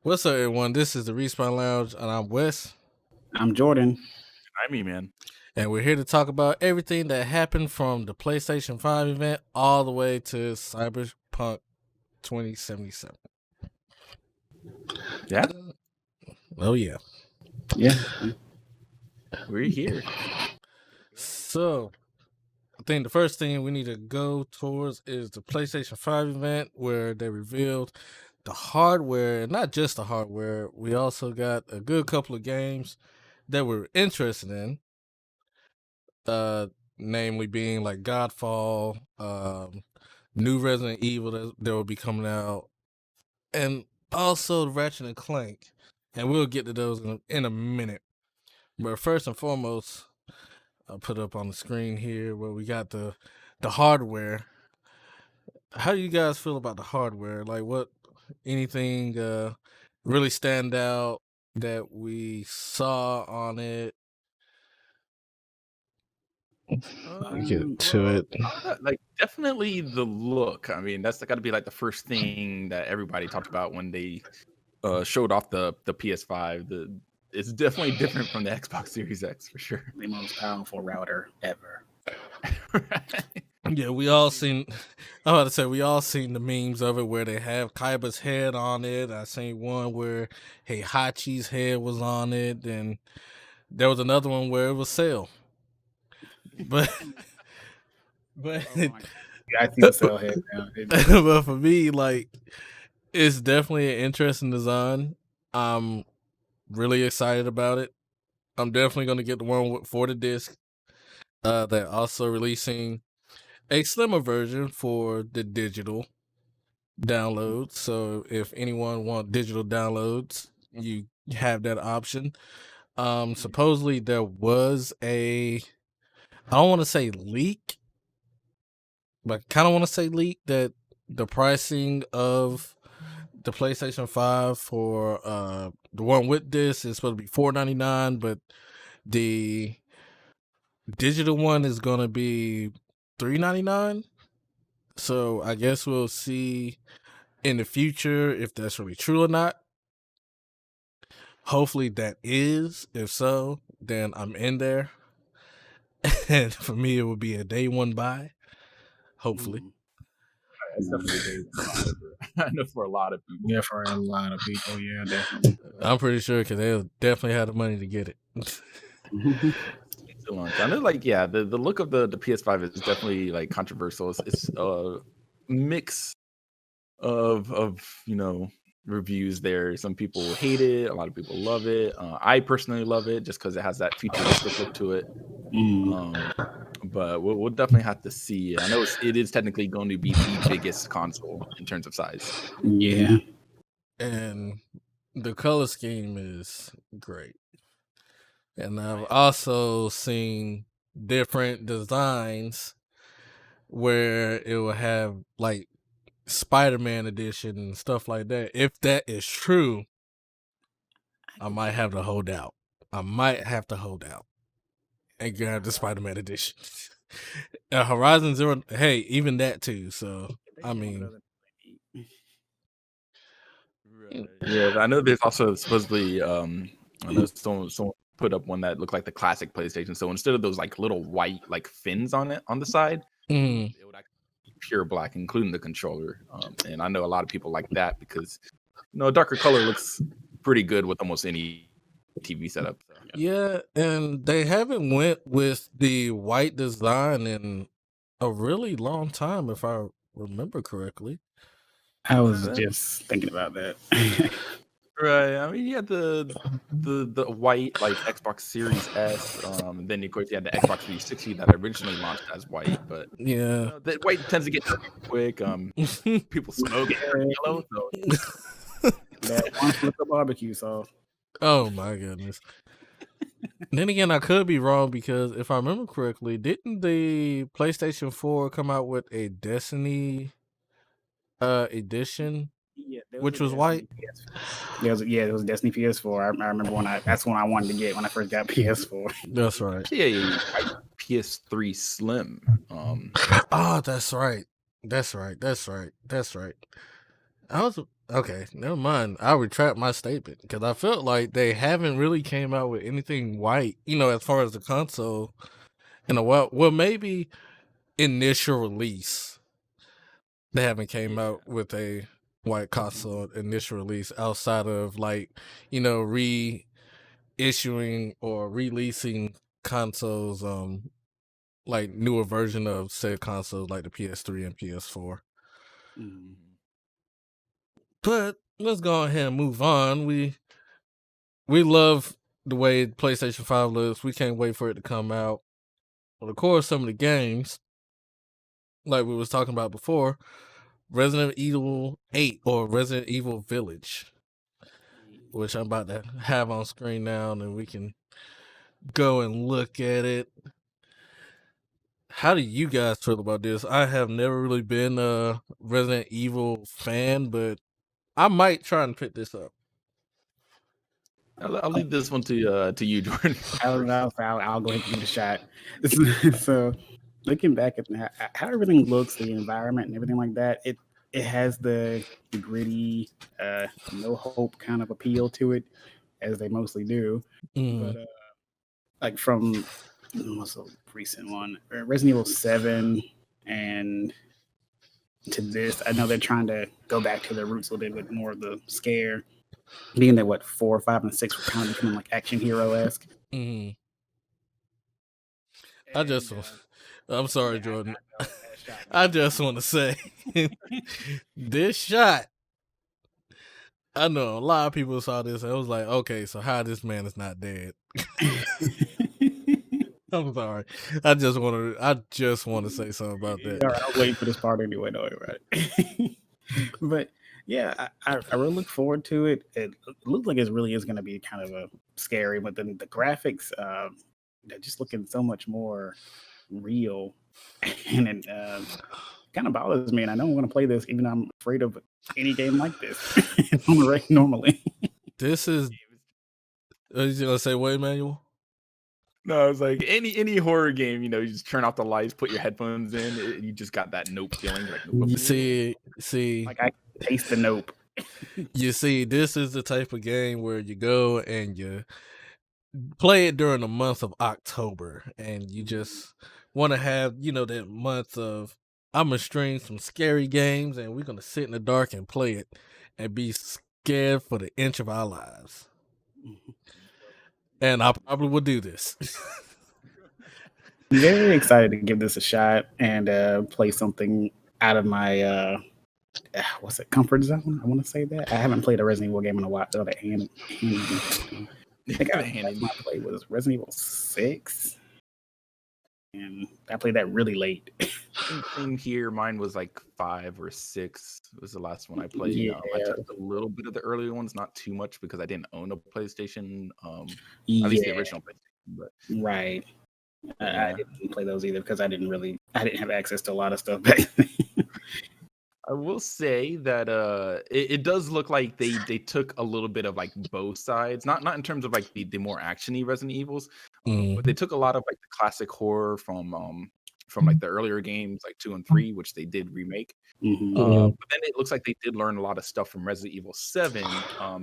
What's up, everyone? This is the Respawn Lounge, and I'm Wes, I'm Jordan. I mean, man. and we're here to talk about everything that happened from the PlayStation 5 event all the way to Cyberpunk 2077. Yeah, Oh, yeah. Yeah. we're here. So, I think the first thing we need to go towards is the PlayStation 5 event where they revealed the hardware, not just the hardware. We also got a good couple of games that we're interested in. Namely being like Godfall, new Resident Evil that will be coming out, and also Ratchet and Clank. And we'll get to those in a minute. But first and foremost, I'll put up on the screen here where we got the hardware. How do you guys feel about the hardware? Like, what anything really stand out that we saw on it? Get to it. Like, definitely the look. I mean, that's got to be like the first thing that everybody talked about when they showed off the PS5. It's definitely different from the Xbox Series X for sure. The most powerful router ever. Right. Yeah, we all seen. I was about to say we all seen the memes of it where they have Kaiba's head on it. I seen one where Heihachi's head was on it, and there was another one where it was Cell. But I see the cell head now. but for me, like, it's definitely an interesting design. I'm really excited about it. I'm definitely gonna get the one for the disc. They're also releasing a slimmer version for the digital downloads. So if anyone want digital downloads, you have that option. Supposedly there was I don't want to say leak, but kind of want to say leak that the pricing of the PlayStation 5 for the one with this is supposed to be $4.99, but the digital one is gonna be $3.99. So I guess we'll see in the future if that's really true or not. Hopefully that is. If so, then I'm in there. And for me, it would be a day one buy. Hopefully. It's definitely a day one. I know for a lot of people. Yeah, for a lot of people. Yeah, definitely. I'm pretty sure because they'll definitely have the money to get it. I know, like, yeah, the look of the PS5 is definitely like controversial. It's a mix of reviews there. Some people hate it, a lot of people love it. I personally love it just because it has that futuristic look to it. But we'll definitely have to see. I know it is technically going to be the biggest console in terms of size. Yeah. And the color scheme is great. And I've also seen different designs where it will have like Spider-Man edition and stuff like that. If that is true, I might have to hold out. And grab the Spider-Man edition. Horizon Zero, hey, even that too. So I mean, Yeah, I know there's also supposedly I know someone put up one that looked like the classic PlayStation. So instead of those like little white like fins on it on the side, it would actually be pure black, including the controller. And I know a lot of people like that because a darker color looks pretty good with almost any TV setup. So. Yeah, and they haven't went with the white design in a really long time, if I remember correctly. I was just thinking about that. Right. I mean, you had the white like Xbox Series S. Then of course you had the Xbox 360 that originally launched as white, but Yeah, that white tends to get quick. People smoke yellow. So. That one flip of barbecue sauce. Oh my goodness. Then again, I could be wrong because if I remember correctly, didn't the PlayStation 4 come out with a Destiny edition, which was white? It was Destiny PS4. I remember that's when I wanted to get when I first got PS4. That's right. Yeah, PS3 Slim. Oh, that's right. Okay, never mind. I'll retract my statement because I felt like they haven't really came out with anything white, as far as the console in a while. Well, maybe initial release. They haven't came out with a white console initial release outside of reissuing or releasing consoles, like newer version of said consoles like the PS3 and PS4. Mm. But let's go ahead and move on. We love the way PlayStation 5 looks. We can't wait for it to come out. But of course, some of the games, like we was talking about before, Resident Evil 8 or Resident Evil Village, which I'm about to have on screen now, and we can go and look at it. How do you guys feel about this? I have never really been a Resident Evil fan, but I might try and pick this up. I'll leave this one to you, Jordan. I'll go ahead and give it a shot. So, looking back at how everything looks, the environment and everything like that, it has the gritty, no hope kind of appeal to it, as they mostly do. Mm. But like from what's the recent one, Resident Evil 7, and to this, I know they're trying to go back to their roots a little bit with more of the scare. Being that 4, 5, and 6 were kind of becoming like action hero esque. Mm. I'm sorry, Jordan. I just want to say this shot. I know a lot of people saw this and it was like, okay, so how this man is not dead? I'm sorry. I just want to say something about that. All right, I'll wait for this part anyway. No, right. But yeah, I really look forward to it. It looks like it really is going to be kind of a scary, but then the graphics, they're just looking so much more real, and it kind of bothers me. And I know I'm going to play this, even though I'm afraid of any game like this normally. This is. Are you gonna say what, Emmanuel? No, I was like any horror game, you just turn off the lights, put your headphones in, you just got that nope feeling. Like, nope. See, like I taste the nope. You see, this is the type of game where you go and you play it during the month of October, and you just want to have that month of I'm gonna stream some scary games, and we're gonna sit in the dark and play it, and be scared for the inch of our lives. And I probably will do this. Very excited to give this a shot and play something out of my what's it, comfort zone? I want to say that I haven't played a Resident Evil game in a while. I think my play was Resident Evil 6, and I played that really late. Same here. Mine was like 5 or 6 was the last one I played. Yeah. I took a little bit of the earlier ones, not too much because I didn't own a PlayStation. At least the original PlayStation. But right. I didn't play those either because I didn't have access to a lot of stuff back then. I will say that it does look like they took a little bit of like both sides, not in terms of like the more actiony Resident Evils, but they took a lot of like the classic horror from like the earlier games like 2 and 3, which they did remake. Mm-hmm. But then it looks like they did learn a lot of stuff from Resident Evil 7.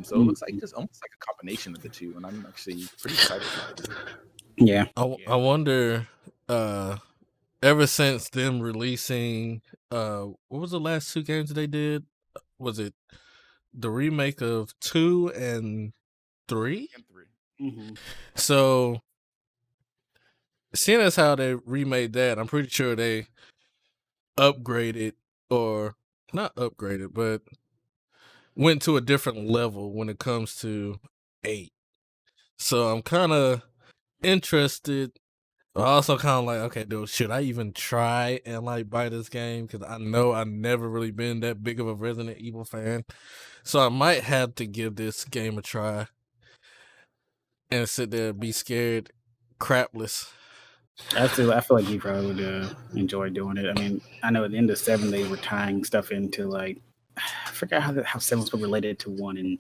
So it looks like just almost like a combination of the two, and I'm actually pretty excited about it. Yeah. I wonder, ever since them releasing, what was the last 2 games they did? Was it the remake of 2 and 3? Mm-hmm. So, seeing as how they remade that, I'm pretty sure they upgraded, or not upgraded, but went to a different level when it comes to 8. So I'm kind of interested. But also kind of like, okay, dude, should I even try and like buy this game? Because I know I've never really been that big of a Resident Evil fan. So I might have to give this game a try and sit there and be scared crapless. I feel like you probably would enjoy doing it. I mean, I know at the end of 7 they were tying stuff into like, I forgot how 7 was related to 1 and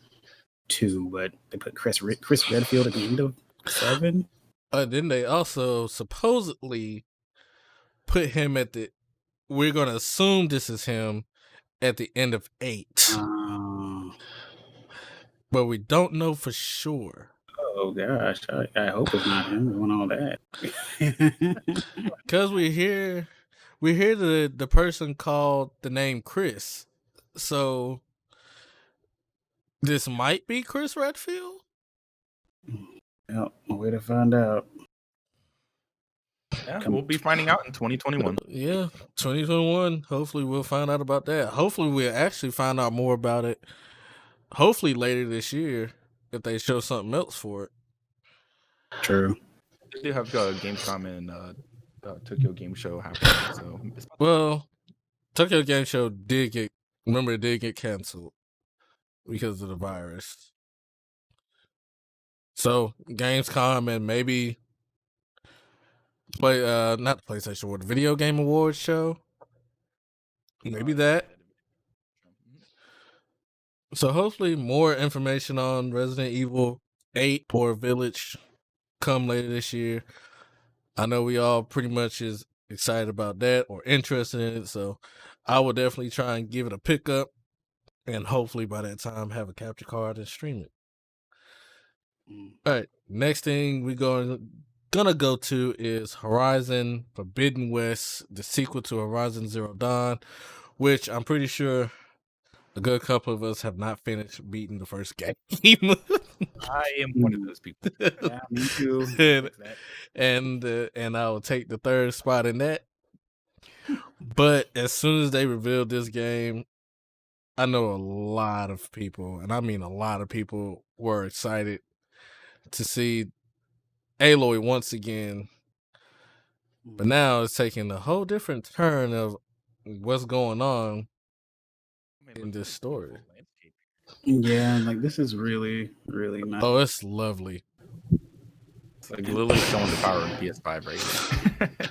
2, but they put Chris Redfield at the end of 7. Then they also supposedly put him at the. We're gonna assume this is him at the end of 8. Uh, But we don't know for sure. oh gosh, I hope it's not him doing all that. Because we hear the person called the name Chris. So this might be Chris Redfield? Yep, a way to find out. Yeah, we'll be finding out in 2021. Yeah, 2021. Hopefully we'll find out about that. Hopefully we'll actually find out more about it. Hopefully later this year if they show something else for it. True. They do have Gamescom and Tokyo Game Show happening. So well, Tokyo Game Show did get canceled because of the virus. So Gamescom and maybe not the PlayStation Award, the Video Game Awards show. Maybe that. So hopefully more information on Resident Evil 8 or Village come later this year. I know we all pretty much is excited about that or interested in it, so I will definitely try and give it a pickup and hopefully by that time have a capture card and stream it. All right, next thing we're gonna go to is Horizon Forbidden West, the sequel to Horizon Zero Dawn, which I'm pretty sure a good couple of us have not finished beating the first game. I am one of those people. Yeah, me too. and I will take the third spot in that. But as soon as they revealed this game, I know a lot of people, and I mean a lot of people, were excited to see Aloy once again. But now it's taking a whole different turn of what's going on in this story. Yeah, like this is really, really nice. Oh, it's lovely. It's like literally showing the power of PS5 right here.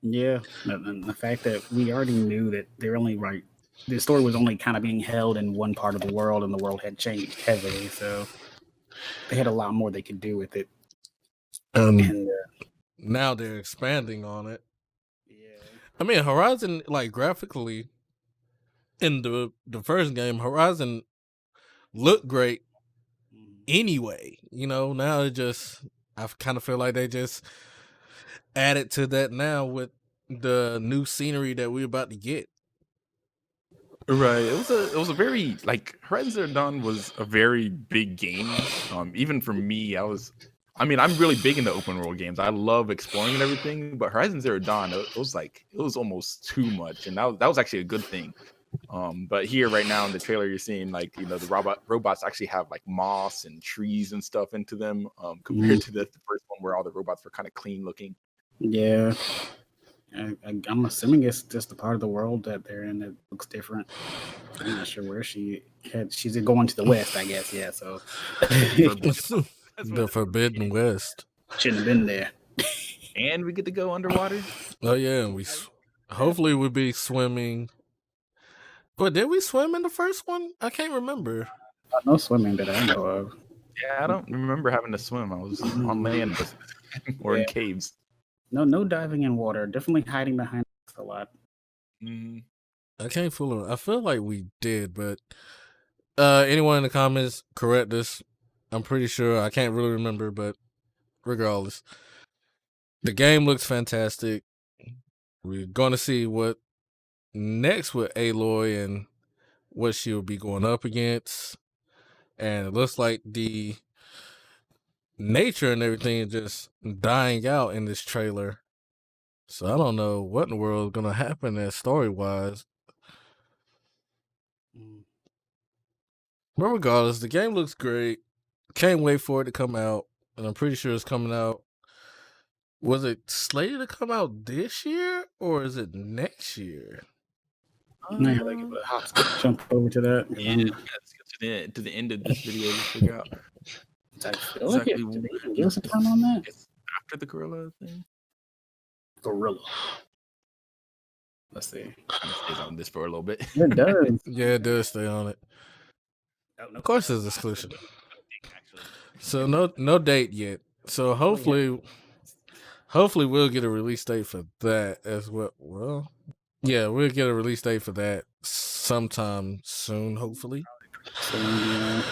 Yeah, and the fact that we already knew that they're only right. The story was only kind of being held in one part of the world, and the world had changed heavily, so they had a lot more they could do with it. And now they're expanding on it. Yeah, I mean, Horizon, like graphically, in the first game, Horizon looked great anyway. You know, now I kind of feel like they just added to that now with the new scenery that we're about to get. Right. It was a very like Horizon Zero Dawn was a very big game. Even for me, I'm really big into open world games. I love exploring and everything, but Horizon Zero Dawn, it was almost too much, and that was actually a good thing. But here right now in the trailer, you're seeing like the robots actually have like moss and trees and stuff into them, compared to the first one where all the robots were kind of clean looking. Yeah. I'm assuming it's just the part of the world that they're in that looks different. I'm not sure where she's going to the west, I guess. Yeah, so The Forbidden West. Shouldn't have been there. And we get to go underwater. Oh yeah, and hopefully we'll be swimming. But did we swim in the first one? I can't remember. No swimming that I know of. Yeah, I don't remember having to swim. I was on land or in caves. No diving in water. Definitely hiding behind a lot. I can't fool them. I feel like we did, but anyone in the comments correct us. I'm pretty sure. I can't really remember, but regardless, the game looks fantastic. We're going to see what next with Aloy and what she'll be going up against. And it looks like the nature and everything is just dying out in this trailer. So I don't know what in the world is going to happen there story-wise. But regardless, the game looks great. Can't wait for it to come out. And I'm pretty sure it's coming out. Was it slated to come out this year or is it next year? Now I give a hop jump over to that. Yeah, let's get to the end of this video to figure out Exactly. Did they even give us a time on that? It's after the gorilla thing. Gorilla. Let's see. It stays on this for a little bit. It does. Yeah, it does stay on it. Of course, it's exclusive. So no date yet. So hopefully we'll get a release date for that as well. Well, yeah, we'll get a release date for that sometime soon, hopefully. So yeah,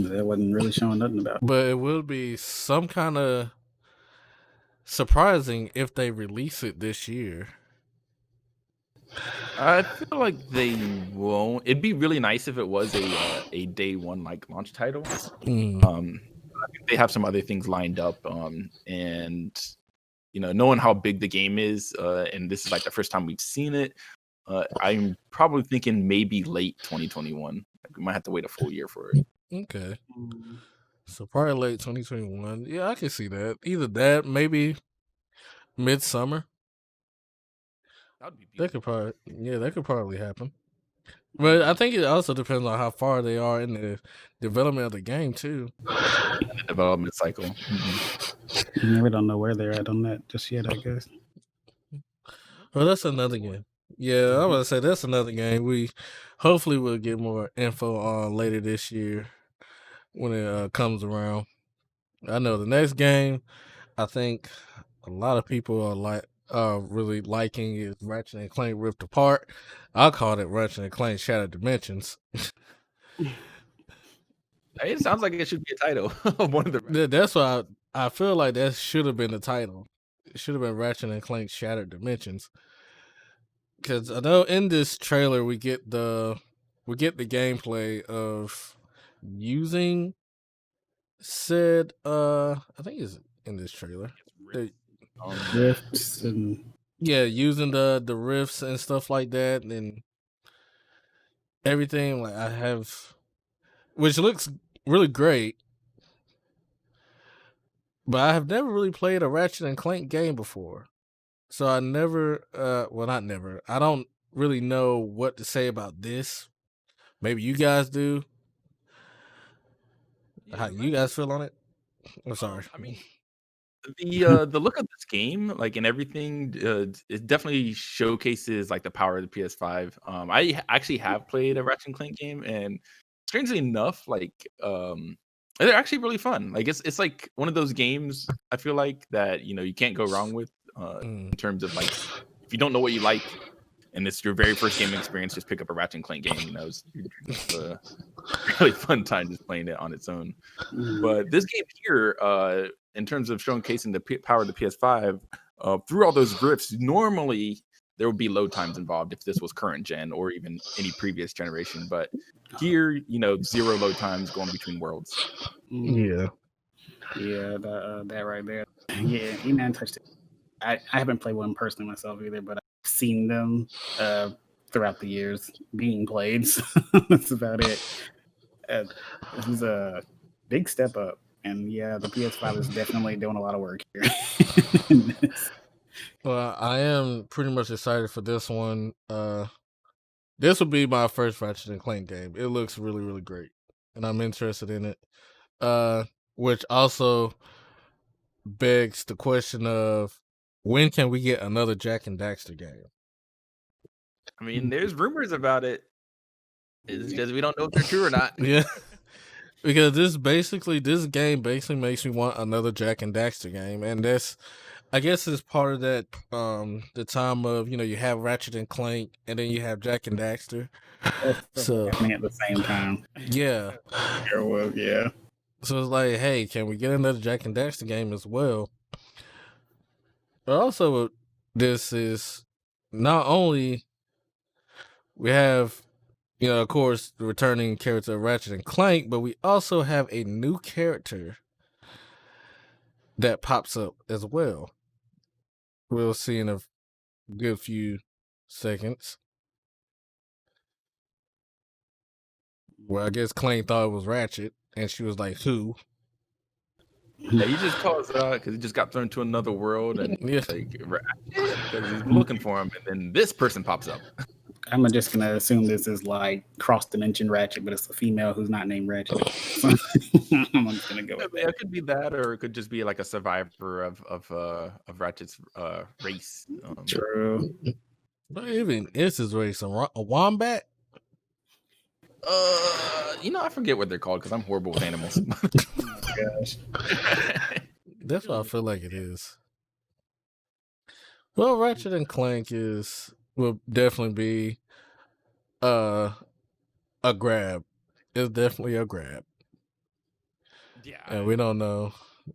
that wasn't really showing nothing about. But it will be some kind of surprising if they release it this year. I feel like they won't. It'd be really nice if it was a day one like launch title. Mm. I think they have some other things lined up. And knowing how big the game is, and this is like the first time we've seen it, I'm probably thinking maybe late 2021. Like, we might have to wait a full year for it. Okay. So probably late 2021. Yeah, I can see that. Either that, maybe midsummer. That would be That beautiful. could probably happen. But I think it also depends on how far they are in the development of the game too. The development cycle. Yeah, we don't know where they're at on that just yet, I guess. Well, that's another game. Yeah, I was gonna say that's another game. We hopefully will get more info on later this year when it comes around. I know the next game, I think a lot of people are really liking is Ratchet and Clank Rift Apart. I called it Ratchet and Clank Shattered Dimensions. It sounds like it should be a title of one of the. That's why I feel like that should have been the title. It should have been Ratchet and Clank Shattered Dimensions. Because I know in this trailer we get the gameplay of using said I think it's in this trailer. Rifts and Yeah, using the rifts and stuff like that and everything. Like I have, which looks really great, but I have never really played a Ratchet and Clank game before, so I never. Well, not never. I don't really know what to say about this. Maybe you guys do. How you guys feel on it? I'm sorry. I mean, the look of this game, like, and everything, it definitely showcases like the power of the PS5. I actually have played a Ratchet and Clank game, and strangely enough, like, they're actually really fun. Like, it's like one of those games I feel like that you can't go wrong with, in terms of like, if you don't know what you like and it's your very first gaming experience, just pick up a Ratchet and Clank game. It's just a really fun time just playing it on its own. But this game here, in terms of showcasing the power of the PS5, through all those rifts, normally there would be load times involved if this was current gen or even any previous generation. But here, zero load times going between worlds. Yeah. Yeah, that right there. Yeah, E-Man touched it. I haven't played one personally myself either, but I've seen them throughout the years being played. So that's about it. This is a big step up. And yeah, the PS5 is definitely doing a lot of work here. Well, I am pretty much excited for this one. This will be my first Ratchet and Clank game. It looks really, really great, and I'm interested in it. Which also begs the question of when can we get another Jack and Daxter game? I mean, there's rumors about it. It's just we don't know if they're true or not. Yeah. Because this game basically makes me want another Jack and Daxter game, and I guess it's part of that the time of you have Ratchet and Clank, and then you have Jack and Daxter. So happening at the same time. Yeah. Yeah. So it's like, hey, can we get another Jack and Daxter game as well? But also, this is not only we have of course, the returning character of Ratchet and Clank, but we also have a new character that pops up as well. We'll see in a good few seconds. Well, I guess Clank thought it was Ratchet, and she was like, "Who?" Yeah, he just calls it out because he just got thrown to another world, and because he's looking for him, and then this person pops up. I'm just gonna assume this is like cross dimension Ratchet, but it's a female who's not named Ratchet. I'm just gonna go with that. It could be that, or it could just be like a survivor of Ratchet's race. True. But even is his race a wombat? I forget what they're called because I'm horrible with animals. Gosh. That's what I feel like it is. Well, Ratchet and Clank will definitely be a grab. It's definitely a grab. Yeah, And we don't know.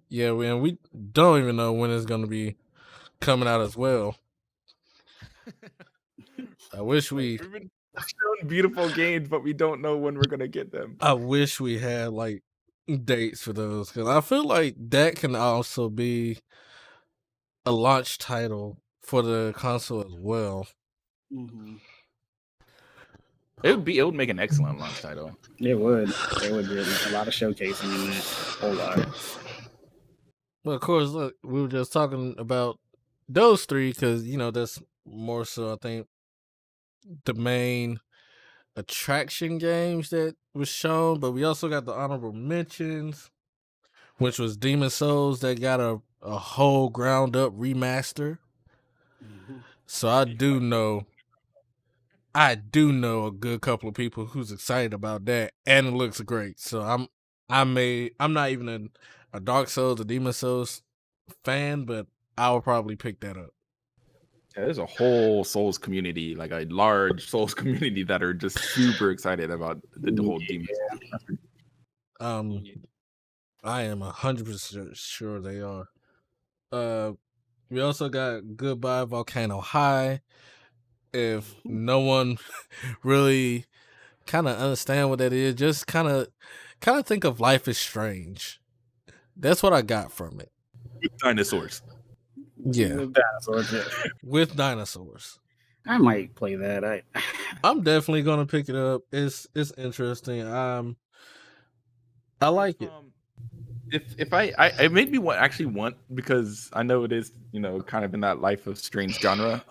Yeah, we don't even know when it's gonna be coming out as well. I wish we we've been shown beautiful games, but we don't know when we're gonna get them. I wish we had like dates for those, because I feel like that can also be a launch title for the console as well. Mm-hmm. It would make an excellent launch title. It would. There would be a lot of showcasing in that. A whole lot. Well, of course, look, we were just talking about those three because that's more so I think the main attraction games that was shown, but we also got the honorable mentions, which was Demon Souls that got a whole ground up remaster. Mm-hmm. So I do know a good couple of people who's excited about that, and it looks great. So I'm not even a Dark Souls or Demon Souls fan, but I will probably pick that up. Yeah, there's a whole Souls community, like a large Souls community that are just super excited about the whole Demon Souls. I am 100% sure they are. We also got Goodbye Volcano High. If no one really kind of understand what that is, just kind of think of Life is Strange. That's what I got from it. With dinosaurs. Yeah, With dinosaurs. Yeah. with dinosaurs. I might play that. I'm definitely gonna pick it up. It's interesting. I like it. If I it made me want because I know it is kind of in that Life of Strange genre.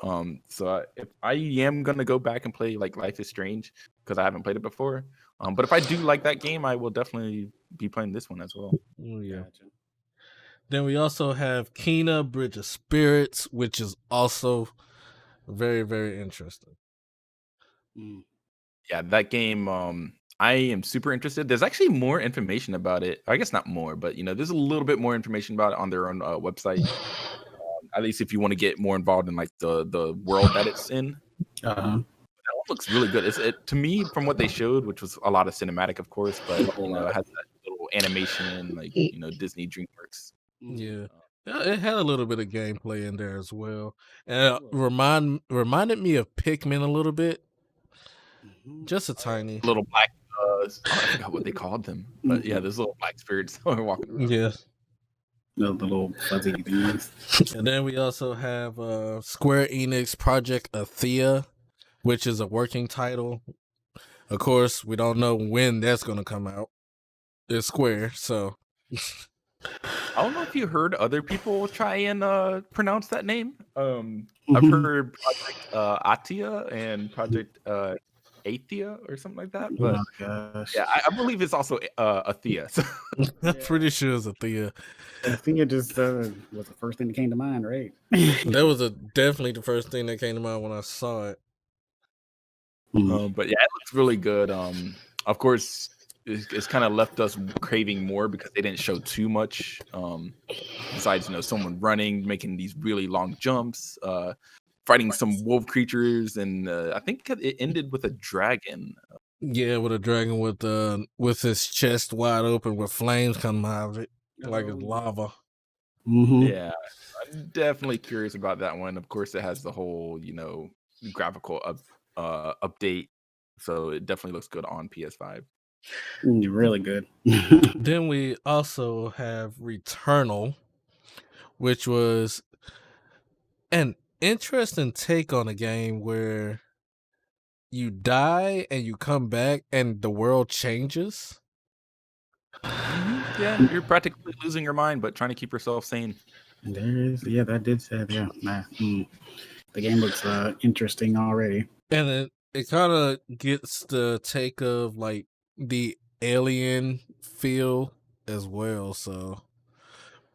So if I am gonna go back and play like Life is Strange because I haven't played it before. But if I do like that game, I will definitely be playing this one as well. Oh, yeah. Gotcha. Then we also have Kena Bridge of Spirits, which is also very, very interesting. Mm. Yeah, that game. I am super interested. There's actually more information about it. I guess not more, but there's a little bit more information about it on their own website. At least if you want to get more involved in like the world that it's in. Uh-huh. That one looks really good. To me, from what they showed, which was a lot of cinematic, of course, but it has that little animation, like Disney DreamWorks. Yeah. It had a little bit of gameplay in there as well, and it reminded me of Pikmin a little bit, just a tiny. Little black. I forgot what they called them, but yeah, there's little black spirits walking around. Yeah. The little fuzzy things. And then we also have Square Enix Project Athea, which is a working title. Of course, we don't know when that's going to come out. It's Square, so. I don't know if you heard other people try and pronounce that name. I've heard Project Atia and Project Athea or something like that. But oh my gosh. yeah, I believe it's also Athea. So. I'm pretty sure it's Athea. Athea just was the first thing that came to mind, right? That was definitely the first thing that came to mind when I saw it. But yeah, it looks really good. Of course, it's kind of left us craving more because they didn't show too much. Besides, someone running, making these really long jumps, fighting some wolf creatures, and I think it ended with a dragon. Yeah, with a dragon with his chest wide open with flames coming out of it, like it's lava. Mm-hmm. Yeah, I'm definitely curious about that one. Of course, it has the whole graphical update, so it definitely looks good on PS5. Really good. Then we also have Returnal, which was an interesting take on a game where you die and you come back and the world changes. Yeah, you're practically losing your mind, but trying to keep yourself sane. That did say, yeah. The game looks interesting already. And it kind of gets the take of like the alien feel as well. So,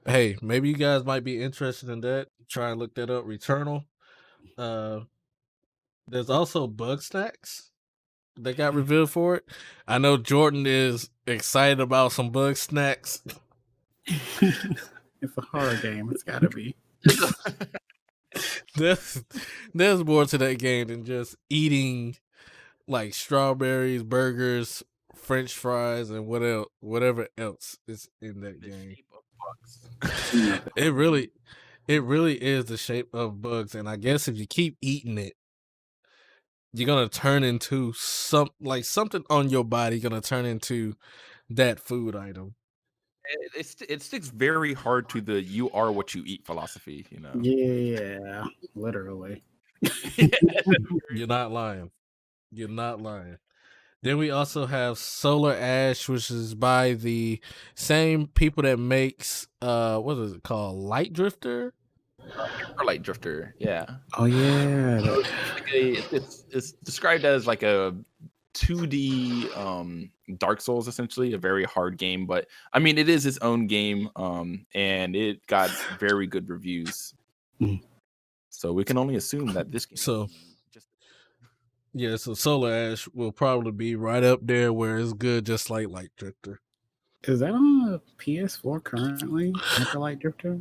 hey, maybe you guys might be interested in that. Try and look that up. Returnal. There's also Bug Snacks that got revealed for it. I know Jordan is excited about some Bug Snacks. It's a horror game. It's got to be. There's more to that game than just eating like strawberries, burgers, French fries, and whatever else is in that The game. shape of bugs. It really is the shape of bugs, and I guess if you keep eating it, you're gonna turn into something on your body gonna turn into that food item. It sticks very hard to the "you are what you eat" philosophy. Yeah, literally. You're not lying. You're not lying. Then we also have Solar Ash, which is by the same people that makes what is it called? Light Drifter? Light Drifter, yeah. Oh yeah. So it's described as like a 2D Dark Souls, essentially a very hard game, but I mean it is its own game, and it got very good reviews. Mhm. So we can only assume that this game So will be just yeah, so Solar Ash will probably be right up there where it's good, just like Light Drifter. Is that on a PS4 currently? Hyperlight Drifter?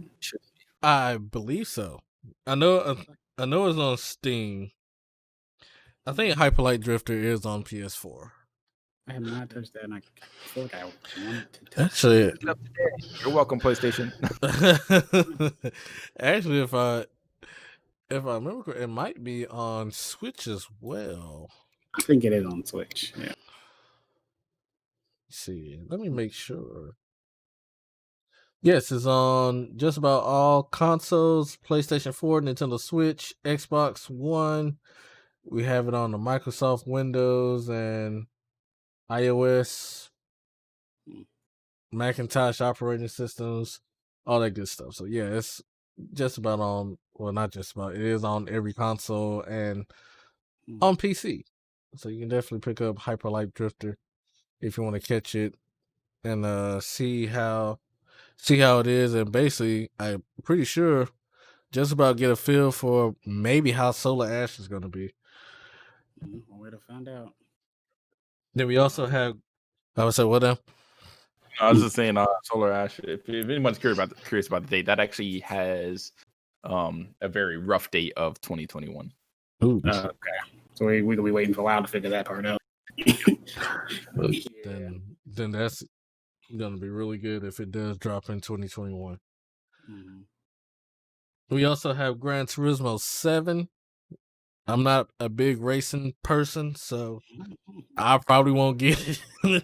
I believe so. I know it's on Steam. I think Hyperlight Drifter is on PS4. I have not touched that, and I feel like I want to touch Actually, pick it up today. You're welcome, PlayStation. actually, if I remember correctly, it might be on Switch as well. I think it is on Switch. Yeah. Let's see, let me make sure. Yes, it's on just about all consoles: PlayStation 4, Nintendo Switch, Xbox One. We have it on the Microsoft Windows and iOS, Macintosh operating systems, all that good stuff. So yeah, it's just about on. Well, not just about. It is on every console and on PC. So you can definitely pick up Hyper Light Drifter if you want to catch it and see how it is. And basically, I'm pretty sure just about get a feel for maybe how Solar Ash is going to be. One way to find out. Then we also have. I would say what now? I was just saying, Solar Ash. If anyone's curious about the date, that actually has a very rough date of 2021. Ooh. Okay, so we could be waiting for a while to figure that part out. Then that's gonna be really good if it does drop in 2021. Mhm. We also have Gran Turismo 7. I'm not a big racing person, so I probably won't get it.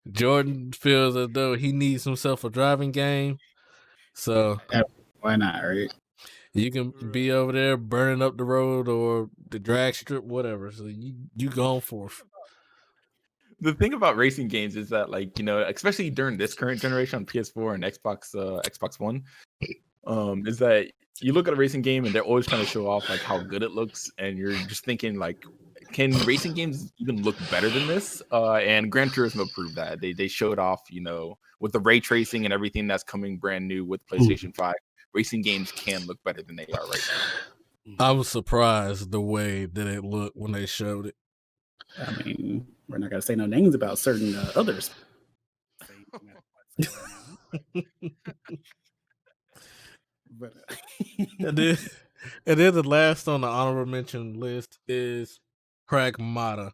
Jordan feels as though he needs himself a driving game, so Why not, right? you can be over there burning up the road or the drag strip, whatever. So you going forth. The thing about racing games is that, like, especially during this current generation on PS4 and Xbox One, is that you look at a racing game and they're always trying to show off like how good it looks, and you're just thinking like, can racing games even look better than this? And Gran Turismo proved that. They showed off, with the ray tracing and everything that's coming brand new with PlayStation 5, racing games can look better than they are right now. I was surprised the way that it looked when they showed it. I mean, we're not gonna say no names about certain others. But and then the last on the honorable mention list is Pragmata,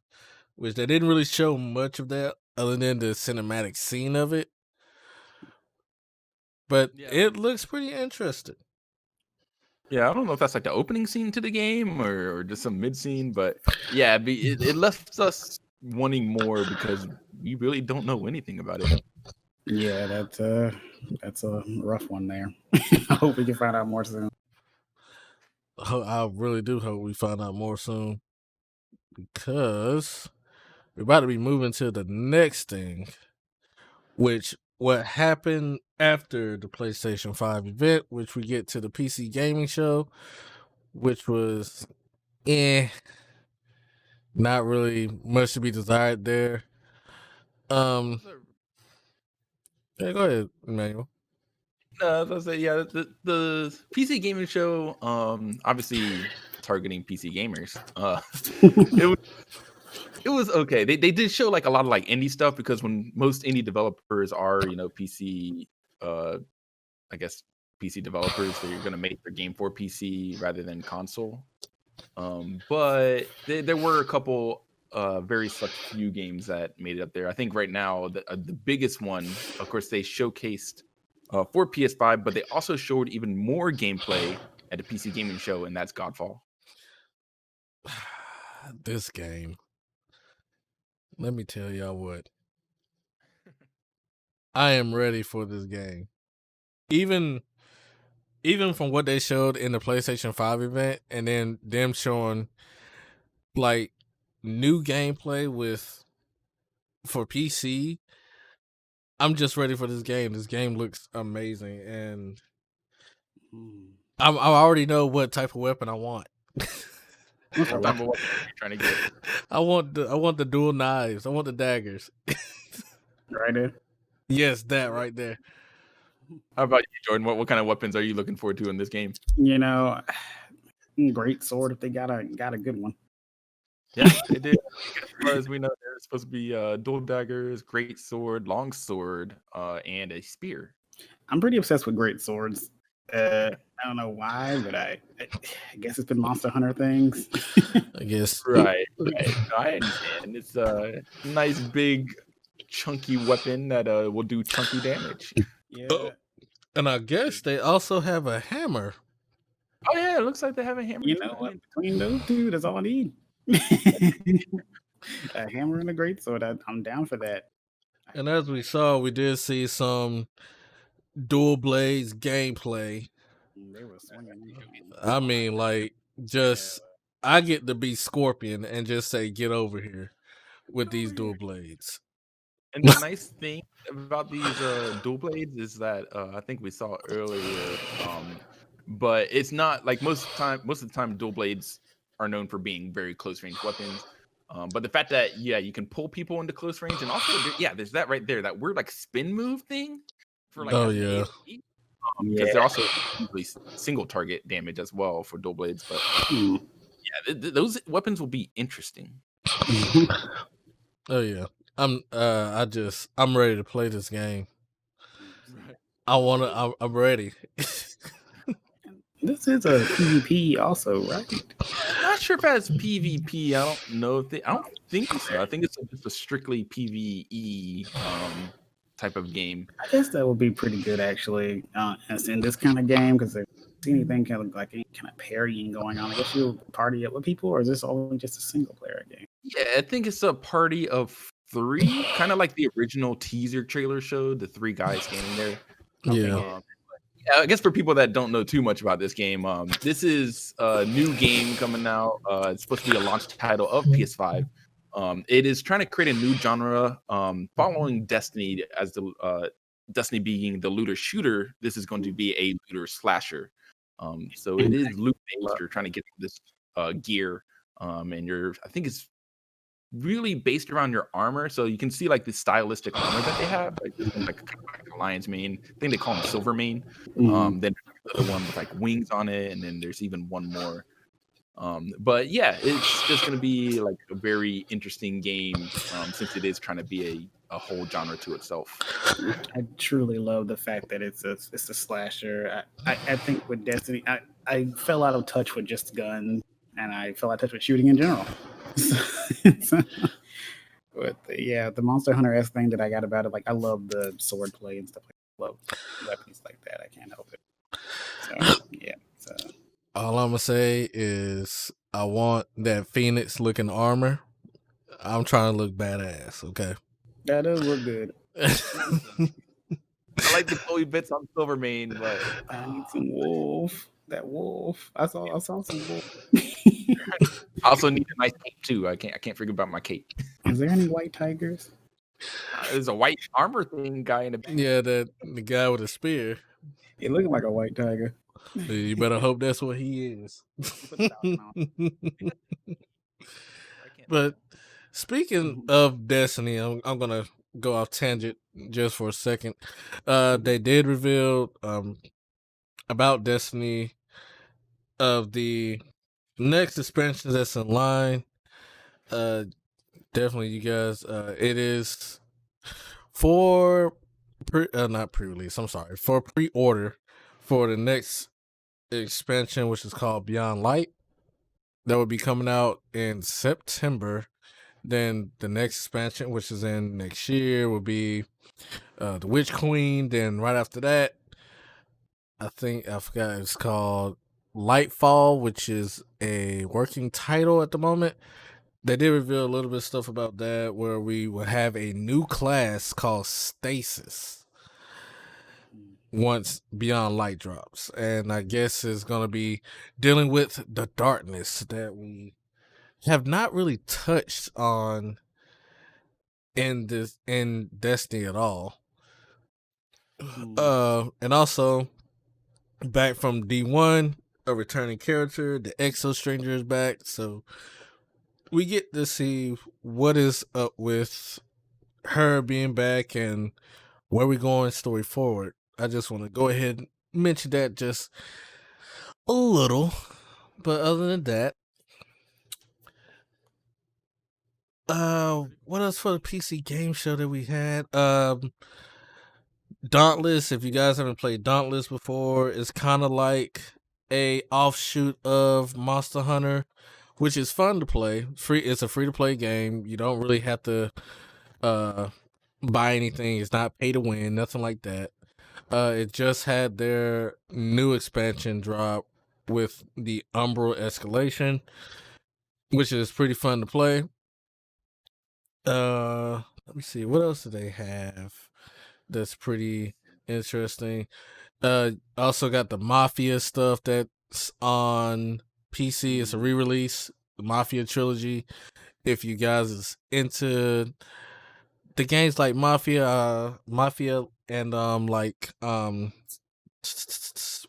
which they didn't really show much of that other than the cinematic scene of it. But it looks pretty interesting. Yeah, I don't know if that's like the opening scene to the game or just some mid scene, but yeah, it left us wanting more because we really don't know anything about it. yeah, that's a rough one there. I hope we can find out more soon. I really do hope we find out more soon, because we're about to be moving to the next thing, which what happened after the PlayStation 5 event, which we get to the PC gaming show, which was not really much to be desired there. Yeah, go ahead, Emmanuel. I was gonna say, yeah, the PC gaming show, obviously targeting PC gamers. It was okay. They did show like a lot of like indie stuff, because when most indie developers are, PC, I guess PC developers, they're gonna make their game for PC rather than console. But there were a couple very select few games that made it up there. I think right now the biggest one, of course, they showcased for PS5, but they also showed even more gameplay at the PC gaming show, and that's Godfall. This game. Let me tell y'all what. I am ready for this game. Even from what they showed in the PlayStation 5 event, and then them showing like new gameplay for PC, I'm just ready for this game. This game looks amazing, and I already know what type of weapon I want. What type of weapon are you trying to get? I want the dual knives. I want the daggers. Right there. Yes, that right there. How about you, Jordan? What kind of weapons are you looking forward to in this game? You know, great sword if they got a good one. Yeah, they did. As far as we know, there's supposed to be dual daggers, great sword, long sword, and a spear. I'm pretty obsessed with great swords. I don't know why, but I guess it's been Monster Hunter things. I guess. Right. I understand. It's a nice, big, chunky weapon that will do chunky damage. Yeah. Oh, and I guess they also have a hammer. Oh yeah, it looks like they have a hammer. You know what? Between those two, that's all I need. A hammer and a great sword. I'm down for that. And as we saw, we did see some dual blades gameplay. They were swinging. I mean, like, just I get to be Scorpion and just say, "Get over here" with these dual blades. And the nice thing about these dual blades is that I think we saw earlier, but it's not like most of the time dual blades are known for being very close range weapons. But the fact that you can pull people into close range, and also there's that right there, that weird like spin move thing for like because they're also usually single target damage as well for dual blades. But those weapons will be interesting. Oh yeah, I'm ready to play this game. I'm ready. This is a PvP also, right? I'm not sure if it has PvP. I don't know if I don't think so. I think it's just a strictly PvE type of game. I guess that would be pretty good actually, in this kind of game, because there's anything kind of like any kind of parrying going on. I guess you'll party up with people, or is this only just a single player game? Yeah, I think it's a party of 3, kind of like the original teaser trailer showed, the 3 guys standing there. Yeah. I guess for people that don't know too much about this game, this is a new game coming out. It's supposed to be a launch title of PS5. It is trying to create a new genre, following Destiny as the Destiny being the looter shooter. This is going to be a looter slasher. So it is loot based. You're trying to get this gear, and I think it's really based around your armor. So you can see like the stylistic armor that they have, like lion's mane. I think they call them silver mane. Then the one with like wings on it, and then there's even one more. But yeah, it's just going to be like a very interesting game, since it is trying to be a whole genre to itself. I truly love the fact that it's a slasher. I think with Destiny, I fell out of touch with just guns, and I fell out of touch with shooting in general. But the Monster Hunter-esque thing that I got about it, like I love the sword play and stuff. I love weapons like that. I can't help it. So yeah. All I'm gonna say is I want that Phoenix looking armor. I'm trying to look badass. Okay. That does look good. I like the Chloe bits on Silvermane, but I need some wolf. That wolf. I saw some wolf. I also need a nice cape too. I can't forget about my cape. Is there any white tigers? There's a white armor thing guy in the back. Yeah, the guy with a spear. It looking like a white tiger. You better hope that's what he is. But speaking of Destiny, I'm gonna go off tangent just for a second. They did reveal about Destiny of the next expansion that's in line. Definitely, you guys. It is for not pre-release. I'm sorry, for pre-order for the next expansion, which is called Beyond Light. that will be coming out in September. Then the next expansion, which is in next year, will be the Witch Queen. Then right after that, I forgot it's called Lightfall, which is a working title at the moment. They did reveal a little bit of stuff about that, where we will have a new class called Stasis once Beyond Light drops, and I guess it's gonna be dealing with the darkness that we have not really touched on in Destiny at all. And also back from D1, a returning character, the Exo Stranger is back, so we get to see what is up with her being back and where we going story forward. I just want to go ahead and mention that just a little, but other than that, what else for the PC game show that we had? Dauntless. If you guys haven't played Dauntless before, it's kind of like a offshoot of Monster Hunter, which is fun to play. It's a free to play game. You don't really have to buy anything. It's not pay to win, nothing like that. It just had their new expansion drop with the Umbral Escalation, which is pretty fun to play. Let me see, what else do they have that's pretty interesting? Also got the Mafia stuff that's on PC. It's a re-release, the Mafia trilogy. If you guys is into the games like Mafia and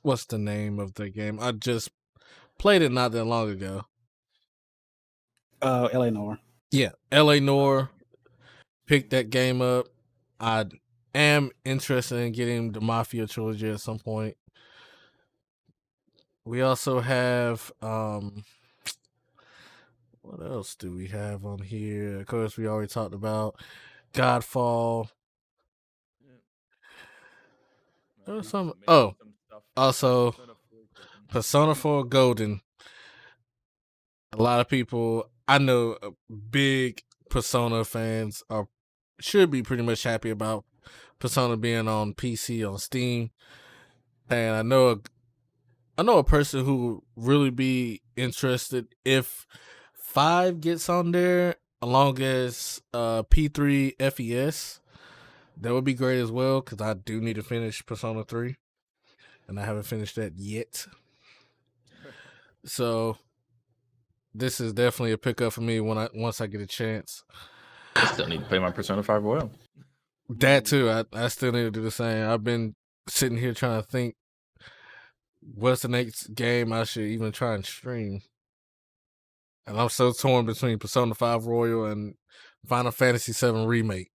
what's the name of the game? I just played it not that long ago. L.A. Noire. Yeah, L.A. Noire. Picked that game up. I am interested in getting the Mafia trilogy at some point. We also have what else do we have on here? Of course, we already talked about Godfall. Also Persona 4 Golden. A lot of people I know, big Persona fans should be pretty much happy about Persona being on PC on Steam. And I know a person who really be interested if 5 gets on there along as P3 FES. That would be great as well, because I do need to finish Persona 3 and I haven't finished that yet. So this is definitely a pickup for me once I get a chance. I still need to play my Persona 5 Royal. That too, I still need to do the same. I've been sitting here trying to think what's the next game I should even try and stream. And I'm so torn between Persona 5 Royal and Final Fantasy 7 Remake.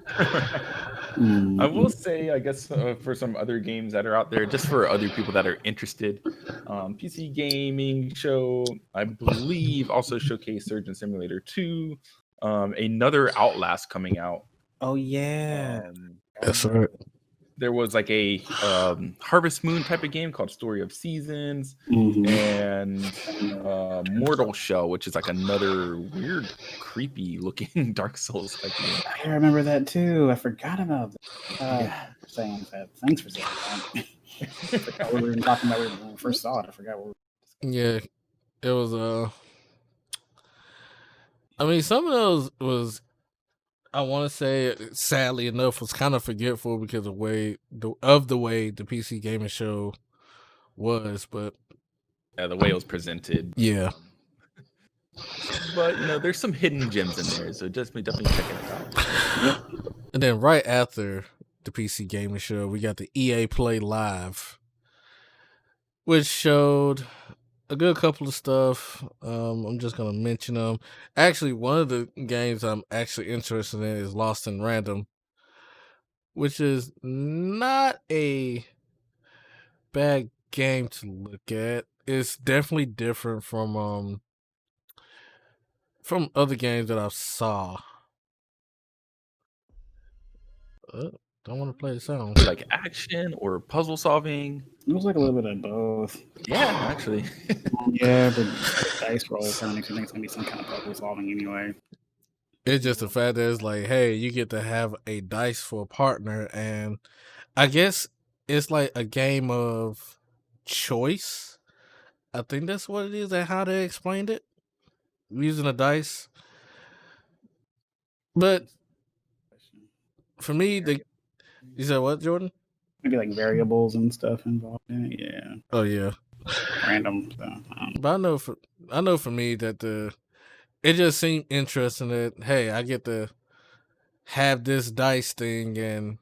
I will say, I guess, for some other games that are out there, just for other people that are interested, PC gaming show, I believe, also showcased Surgeon Simulator 2, another Outlast coming out. Oh yeah, That's right. There was like a Harvest Moon type of game called Story of Seasons, and Mortal Shell, which is like another weird, creepy looking Dark Souls type game. I remember that too. I forgot about that. Saying that. Thanks for saying that. I forgot what we were talking about when we first saw it. I forgot what we were. Yeah, it was. I mean, some of those was, I want to say, sadly enough, was kind of forgetful because of the way the PC gaming show was, but the way it was presented. Yeah. But there's some hidden gems in there, so just definitely checking it out. And then right after the PC gaming show, we got the EA Play Live, which showed a good couple of stuff. I'm just gonna mention them. Actually, one of the games I'm actually interested in is Lost in Random, which is not a bad game to look at. It's definitely different from other games that I saw. Don't want to play the sound. Like action or puzzle solving. It was like a little bit of both. Yeah, actually. Yeah, the dice roll kind of makes me think it's gonna be some kind of puzzle solving anyway. It's just the fact that it's like, hey, you get to have a dice for a partner, and I guess it's like a game of choice. I think that's what it is, and how they explained it using a dice. But for me, you said what, Jordan? Maybe like variables and stuff involved in it. Yeah. Oh yeah, Random stuff. but I know for me that it just seemed interesting that hey, I get to have this dice thing and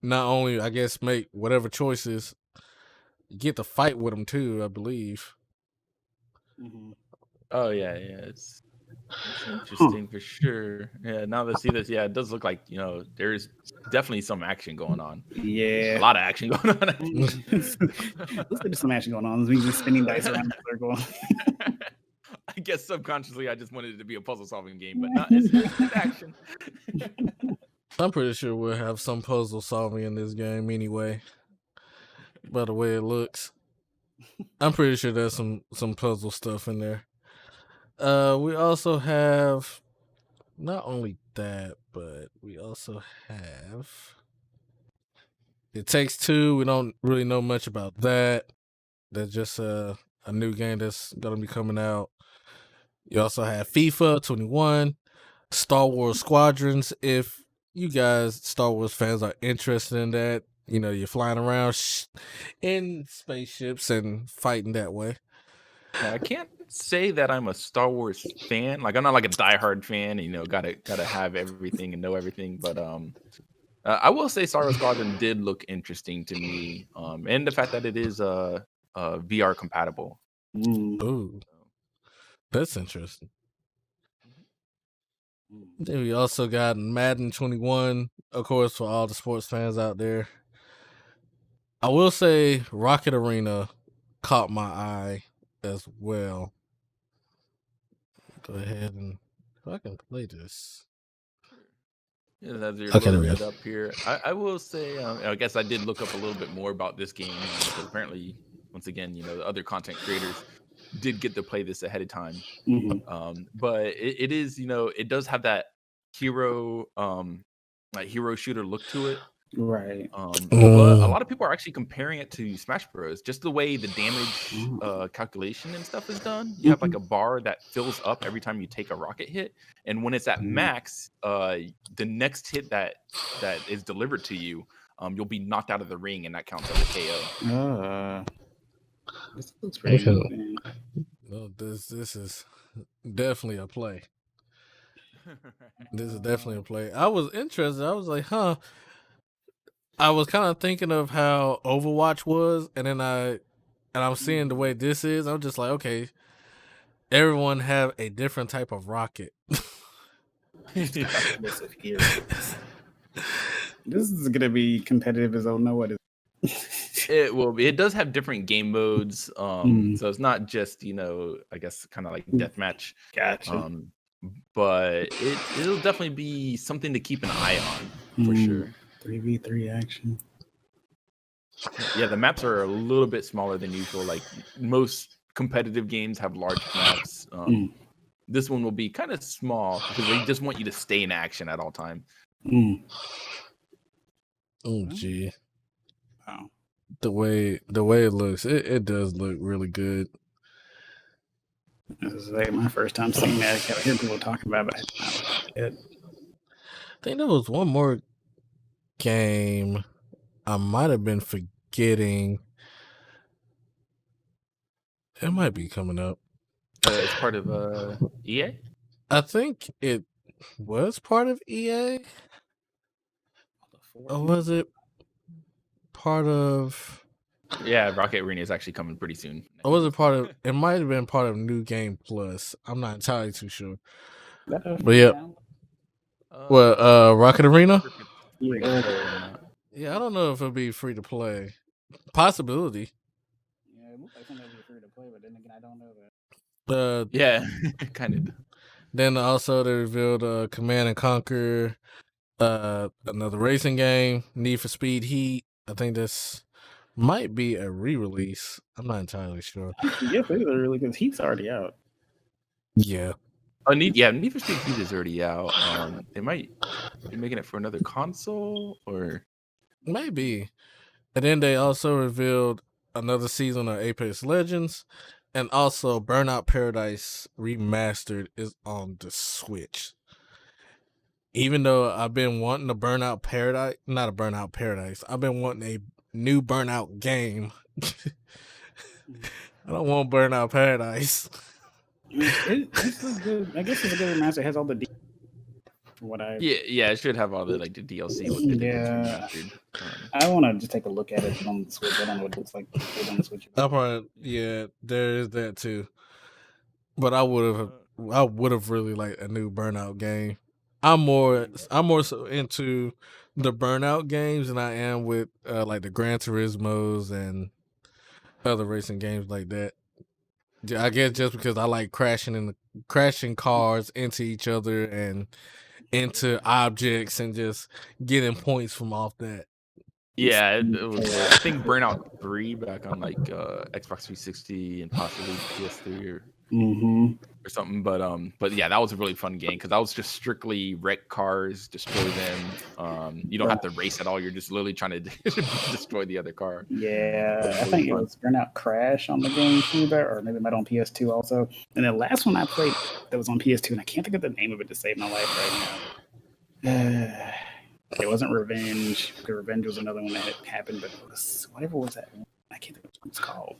not only I guess make whatever choices, you get to fight with them too. I believe. Mm-hmm. Oh yeah, it's interesting for sure. Yeah, now that I see this, yeah, it does look like there's definitely some action going on. Yeah. A lot of action going on. Looks like there's some action going on. There's me just spinning dice around the circle. I guess subconsciously I just wanted it to be a puzzle solving game, but not it's action. I'm pretty sure we'll have some puzzle solving in this game anyway. By the way it looks, I'm pretty sure there's some puzzle stuff in there. We also have not only that, but we also have It Takes Two. We don't really know much about that. That's just a new game that's gonna be coming out. You also have FIFA 21, Star Wars Squadrons. If you guys, Star Wars fans, are interested in that, you're flying around in spaceships and fighting that way. I can't say that I'm a Star Wars fan. Like I'm not like a diehard fan. Gotta have everything and know everything. But I will say Star Wars Squadron did look interesting to me. And the fact that it is VR compatible. Ooh, that's interesting. Then we also got Madden 21, of course, for all the sports fans out there. I will say Rocket Arena caught my eye as well. Go ahead and if I can play this. Yeah, as you're Okay, there we loading it go. up here, I will say, I guess I did look up a little bit more about this game because apparently, once again, the other content creators did get to play this ahead of time. But it is, it does have that hero, like hero shooter look to it. Right. But a lot of people are actually comparing it to Smash Bros. Just the way the damage calculation and stuff is done. You have like a bar that fills up every time you take a rocket hit, and when it's at max, the next hit that is delivered to you, you'll be knocked out of the ring, and that counts as a KO. This looks pretty good. Well, this is definitely a play. This is definitely a play. I was interested. I was like, huh. I was kind of thinking of how Overwatch was, and then I'm seeing the way this is. I'm just like, okay, everyone have a different type of rocket. This is gonna be competitive as oh no what is. It does have different game modes, so it's not just I guess kind of like deathmatch. Gotcha. But it'll definitely be something to keep an eye on for sure. 3v3 action. Yeah, the maps are a little bit smaller than usual. Like most competitive games have large maps. This one will be kind of small because they just want you to stay in action at all time. Oh gee. Wow. The way it looks, it does look really good. This is like my first time seeing that. I hear people talking about it. I think there was one more game I might have been forgetting. It might be coming up. It's part of EA? I think it was part of EA. Or was it part of... Yeah, Rocket Arena is actually coming pretty soon. Or was it part of... It might have been part of New Game Plus. I'm not entirely too sure. But yeah. Rocket Arena? Yeah, I don't know if it'll be free to play. Possibility. Yeah, it looks like something that'd be free to play, but then again, I don't know that. Yeah, kind of. Then also they revealed Command and Conquer Another racing game, Need for Speed Heat. I think this might be a re-release. I'm not entirely sure. Yes, it is really because Heat's already out. Yeah. Need for Speed Heat is already out. They might be making it for another console, or Maybe. And then they also revealed another season of Apex Legends, and also Burnout Paradise Remastered is on the Switch. Even though I've been wanting a Burnout Paradise, not a Burnout Paradise, I've been wanting a new Burnout game. I don't want Burnout Paradise. It's a good. I guess it's a good remaster. It has all the. From what I it should have all the the DLC with the Yeah. remastered. I want to just take a look at it on the Switch. I don't know what it looks like on the Switch. There is that too. But I would have really liked a new Burnout game. I'm more so into the Burnout games than I am with like the Gran Turismos and other racing games like that. I guess just because I like crashing cars into each other and into objects and just getting points from off that. Yeah, it was. I think Burnout 3 back on like Xbox 360 and possibly PS3 or something. But yeah, that was a really fun game because that was just strictly wreck cars, destroy them. You don't have to race at all. You're just literally trying to destroy the other car. Yeah, I think it was Burnout Crash on the GameCube, or maybe it might on PS2 also. And the last one I played that was on PS2, and I can't think of the name of it to save my life right now. It wasn't Revenge, because Revenge was another one that had happened, but it was whatever was that one? I can't think of what it's called.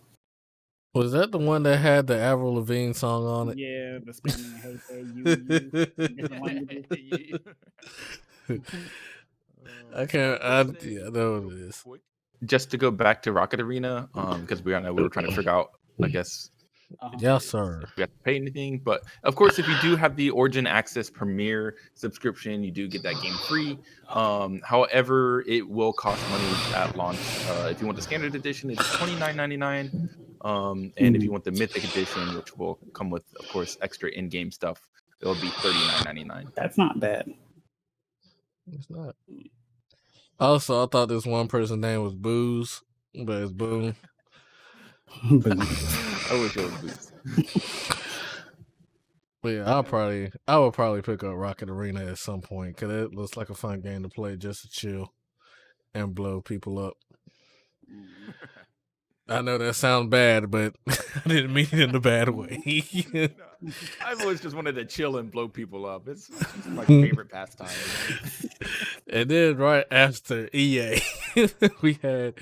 Was that the one that had the Avril Lavigne song on it? Yeah, the spamming hey different languages. I can't. I know what it is. Just to go back to Rocket Arena, because we were trying to figure out, I guess. Yes, sir. If we have to pay anything, but of course, if you do have the Origin Access Premier subscription, you do get that game free. However, it will cost money at launch. If you want the standard edition, it's $29.99. And if you want the Mythic edition, which will come with, of course, extra in-game stuff, it'll be $39.99. That's not bad. It's not. Also, I thought this one person's name was Booze, but it's Boom. I wish it was Booze. But yeah, I would probably pick up Rocket Arena at some point because it looks like a fun game to play just to chill and blow people up. I know that sounds bad, but I didn't mean it in a bad way. I've always just wanted to chill and blow people up. It's my favorite pastime. And then right after EA, we had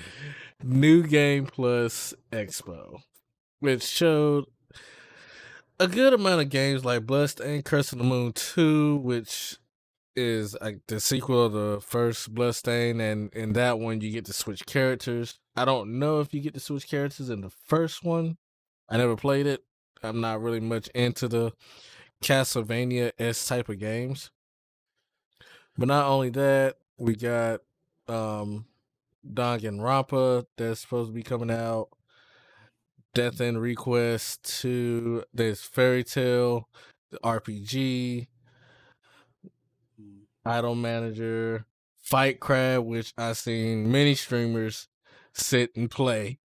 New Game Plus Expo, which showed a good amount of games like Bloodstained Curse of the Moon 2, which is like the sequel of the first Bloodstained, and in that one you get to switch characters. I don't know if you get to switch characters in the first one. I never played it. I'm not really much into the Castlevania-esque type of games. But not only that, we got Danganronpa that's supposed to be coming out. Death End Request 2. There's Fairy Tale, the RPG, Idol Manager, Fight Crab, which I've seen many streamers sit and play.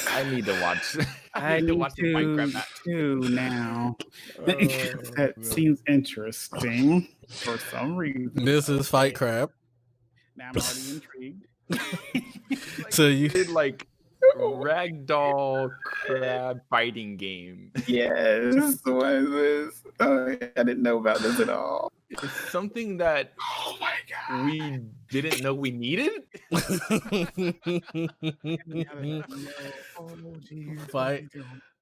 I need to watch. I need to watch the Fight Crab match too now. That seems interesting for some reason. This is Fight Crab. Now I'm already intrigued. So you did like ragdoll crab fighting game. Yes, what is this? Oh, I didn't know about this at all. It's something that we didn't know we needed.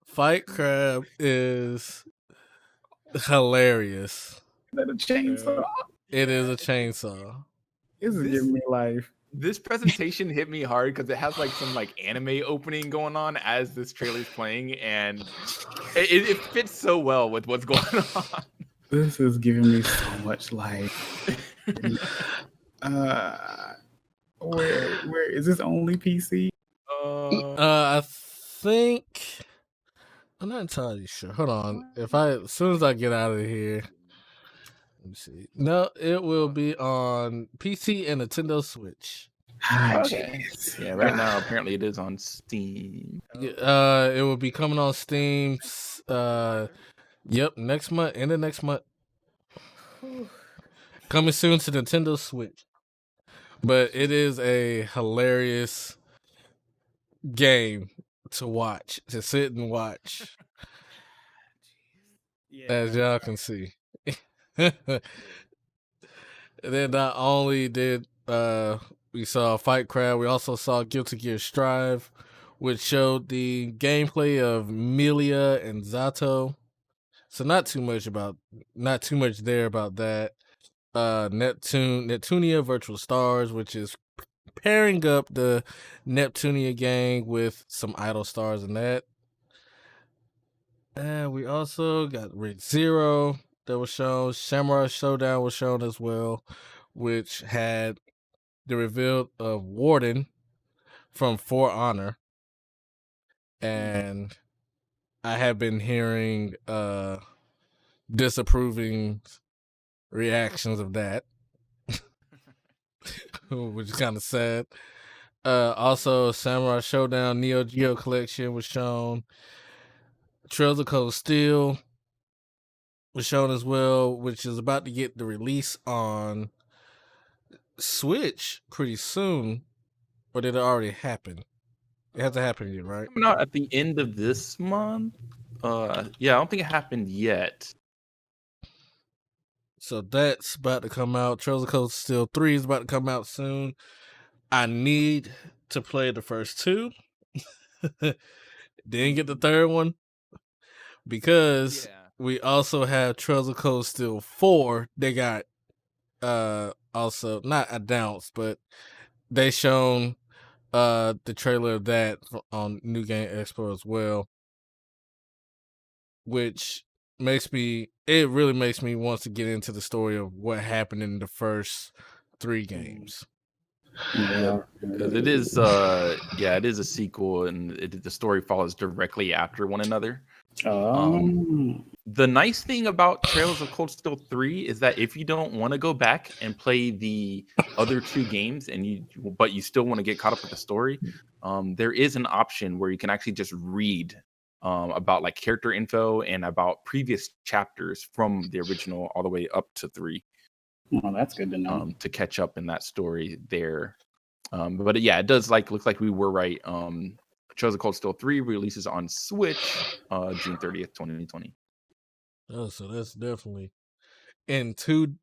Fight Crab is hilarious. Is that a chainsaw? It is a chainsaw. This is giving me life. This presentation hit me hard because it has like some like anime opening going on as this trailer's playing, and it fits so well with what's going on. This is giving me so much life. Where is this only PC? I think I'm not entirely sure. Hold on. As soon as I get out of here, Let me see. No, it will be on PC and Nintendo Switch. Okay. Yeah, right now apparently it is on Steam. It will be coming on Steam. Yep, next month, end of next month. Coming soon to Nintendo Switch. But it is a hilarious game to watch, to sit and watch, as y'all can see. And then not only did we saw Fight Crowd, we also saw Guilty Gear Strive, which showed the gameplay of Milia and Zato. So not too much there about that. Neptunia Virtual Stars, which is pairing up the Neptunia gang with some idol stars in that. And we also got Rig Zero that was shown. Samurai Showdown was shown as well, which had the reveal of Warden from For Honor. And I have been hearing disapproving reactions of that, which is kind of sad. Also, Samurai Showdown Neo Geo Collection was shown. Trails of Cold Steel was shown as well, which is about to get the release on Switch pretty soon. Or did it already happen? It hasn't happened yet, right? Coming out at the end of this month. Yeah, I don't think it happened yet. So that's about to come out. Trails of Cold Steel 3 is about to come out soon. I need to play the first two. Didn't get the third one because we also have Trails of Cold Steel 4. They got also not announced, but they shown the trailer of that on New Game Expo as well, which really makes me want to get into the story of what happened in the first 3 games. Yeah, because it is it is a sequel, and the story follows directly after one another. The nice thing about Trails of Cold Steel 3 is that if you don't want to go back and play the other 2 games but you still want to get caught up with the story, there is an option where you can actually just read about like character info and about previous chapters from the original all the way up to 3. Well, that's good to know. To catch up in that story there. But yeah, it does look like we were right. Trails of Cold Steel 3 releases on Switch June 30th, 2020. Oh, so that's definitely in 2-3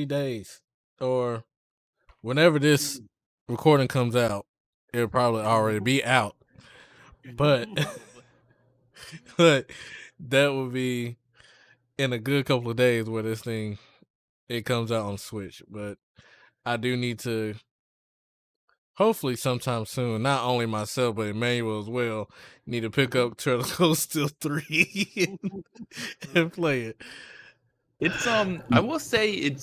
days, or whenever this recording comes out, it'll probably already be out. But but that will be in a good couple of days where it comes out on Switch. But I do need to, hopefully sometime soon, not only myself but Emmanuel as well, need to pick up Trails of Cold Steel 3 and play it. It's I will say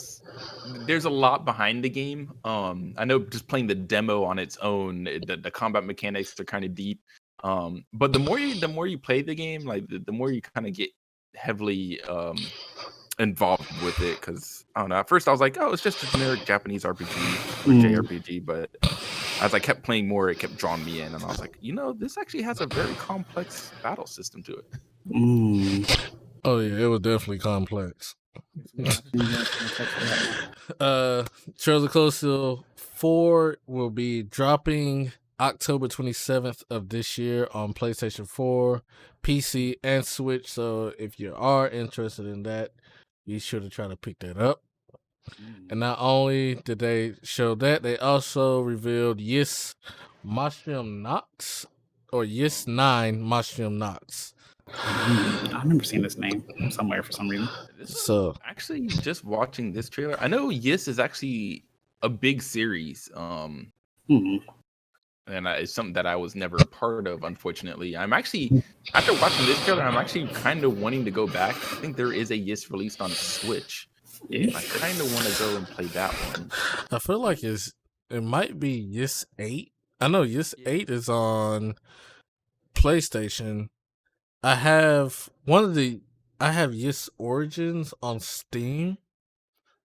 there's a lot behind the game. I know just playing the demo on its own, the combat mechanics are kind of deep. But the more you play the game, like the more you kind of get heavily involved with it, because I don't know, at first I was like, oh, it's just a generic Japanese RPG or JRPG, but as I kept playing more, it kept drawing me in, and I was like, this actually has a very complex battle system to it. Oh yeah, it was definitely complex. Trails of Cold Steel 4 will be dropping October 27th of this year on PlayStation 4, PC, and Switch. So if you are interested in that, be sure to try to pick that up. And not only did they show that, they also revealed Ys Mushroom Nox, or Ys 9 Mushroom Nox. I remember seeing this name somewhere for some reason. So actually, just watching this trailer, I know Ys is actually a big series. And it's something that I was never a part of, unfortunately. I'm actually, after watching this trailer, I'm actually kind of wanting to go back. I think there is a Ys released on Switch. Yeah. I kind of want to go and play that one. I feel like it might be Ys 8. I know Ys 8 is on PlayStation. I have Ys Origins on Steam.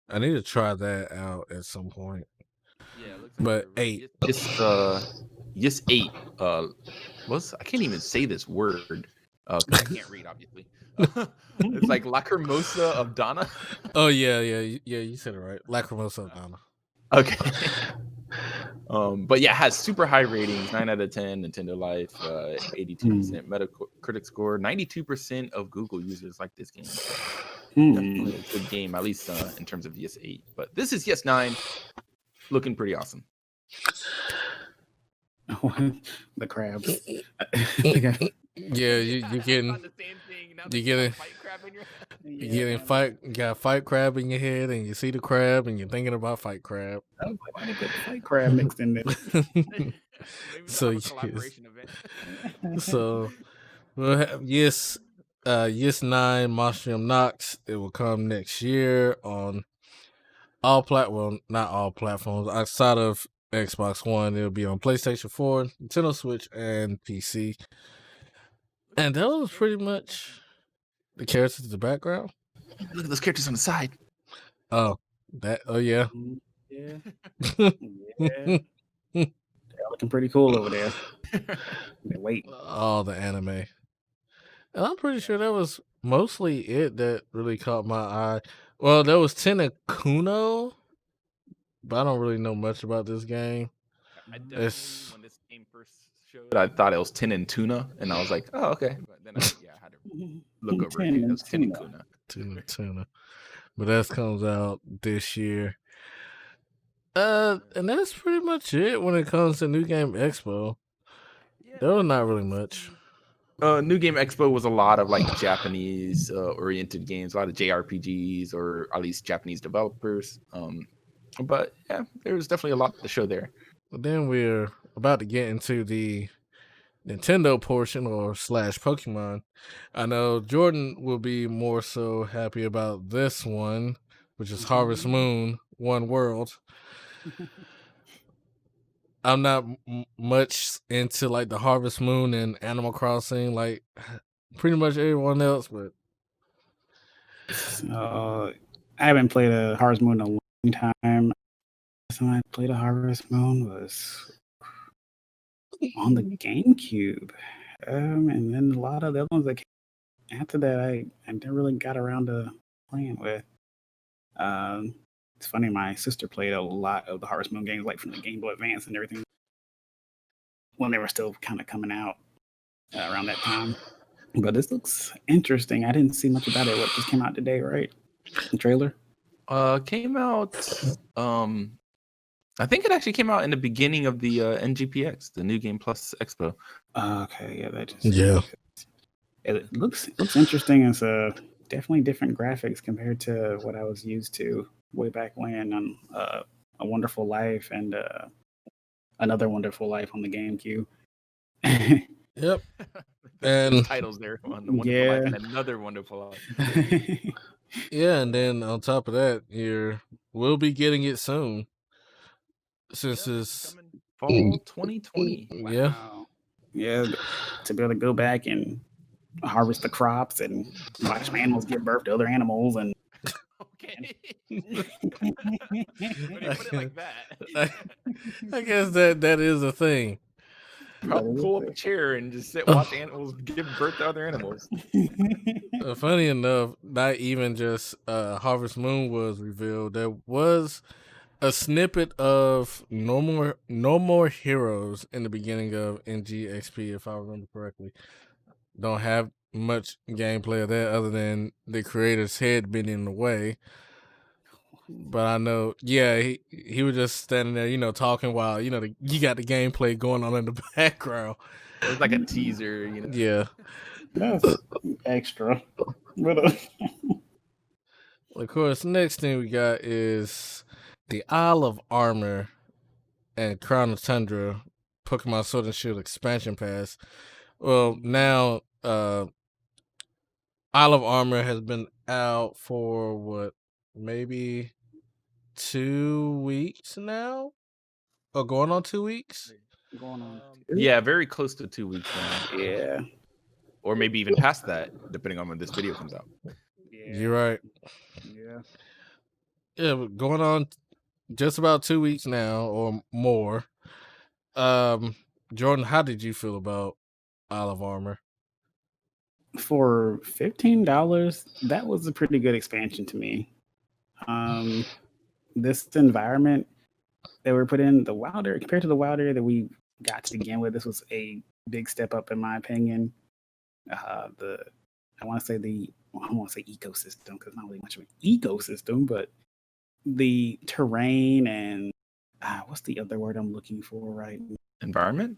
I need to try that out at some point. Yeah, it looks like But 8. Yes 8 I can't even say this word because I can't read, obviously. It's like Lacrimosa of Donna. Oh yeah, you said it right. Lacrimosa Donna. Okay. But yeah, it has super high ratings, 9 out of 10, Nintendo Life, 82% Metacritic score, 92% of Google users like this game. So definitely a good game, at least in terms of Yes 8. But this is Yes 9, looking pretty awesome. The crabs. Yeah, you getting the same thing. Now you getting fight crab in your head. you getting you got fight crab in your head, and you see the crab, and you're thinking about fight crab. I was like, why they put fight crab mixed in there? Maybe So a collaboration event. So we'll have Yes 9 Monstrum Nox. It will come next year on not all platforms outside of Xbox One. It'll be on PlayStation 4, Nintendo Switch, and PC. And that was pretty much the characters in the background. Look at those characters on the side. Oh yeah. Yeah. Yeah. They're looking pretty cool over there. Wait. All the anime. And I'm pretty sure that was mostly it that really caught my eye. Well, there was Ten and Kuno, but I don't really know much about this game. I definitely, when this game first showed, I thought it was Tin and Tuna, and I was like, oh, okay. But then I had to look over it. It was Tin and Tuna. Tin and Tuna. But that comes out this year. And that's pretty much it when it comes to New Game Expo. There was not really much. New Game Expo was a lot of like Japanese oriented games, a lot of JRPGs or at least Japanese developers. But yeah, there was definitely a lot to show there. But then we're about to get into the Nintendo portion or / Pokemon. I know Jordan will be more so happy about this one, which is Harvest Moon, One World. I'm not much into like the Harvest Moon and Animal Crossing, like pretty much everyone else, but I haven't played a Harvest Moon in a long time. Last time I played a Harvest Moon was on the GameCube. And then a lot of the other ones that came after that I never really got around to playing with. It's funny, my sister played a lot of the Harvest Moon games, like from the Game Boy Advance and everything, when they were still kind of coming out around that time. But this looks interesting. I didn't see much about it. What just came out today, right? The trailer? Came out. I think it actually came out in the beginning of the NGPX, the New Game Plus Expo. Okay, yeah, that just It looks interesting. It's definitely different graphics compared to what I was used to way back when on A Wonderful Life and Another Wonderful Life on the GameCube. Yep. And titles there on the Wonderful Life and Another Wonderful Life. Yeah, and then on top of that, we'll be getting it soon. Since it's fall 2020. Wow. Yeah, to be able to go back and harvest the crops and watch animals give birth to other animals and okay. When you put it like that. I guess that is a thing. Probably pull up a chair and just watch animals give birth to other animals. Funny enough, not even just Harvest Moon was revealed. There was a snippet of No More Heroes in the beginning of NGXP, if I remember correctly. Don't have much gameplay of that other than the creator's head being in the way. But I know, yeah, he was just standing there, talking while, you got the gameplay going on in the background. It was like a teaser, Yeah. That's extra. Of course, next thing we got is the Isle of Armor and Crown of Tundra Pokemon Sword and Shield expansion pass. Well, now Isle of Armor has been out for maybe 2 weeks now? Or going on 2 weeks? Going on. Yeah, very close to 2 weeks now. Yeah. Or maybe even past that, depending on when this video comes out. Yeah. You're right. Yeah. Yeah, going on just about 2 weeks now or more. Um, Jordan, how did you feel about Olive Armor? For $15, that was a pretty good expansion to me. Um, this environment that we put in, the Wilder compared to the Wilder that we got to begin with, this was a big step up in my opinion. The I want to say the well, I want to say ecosystem because not really much of an ecosystem, but the terrain and what's the other word I'm looking for right now? Environment?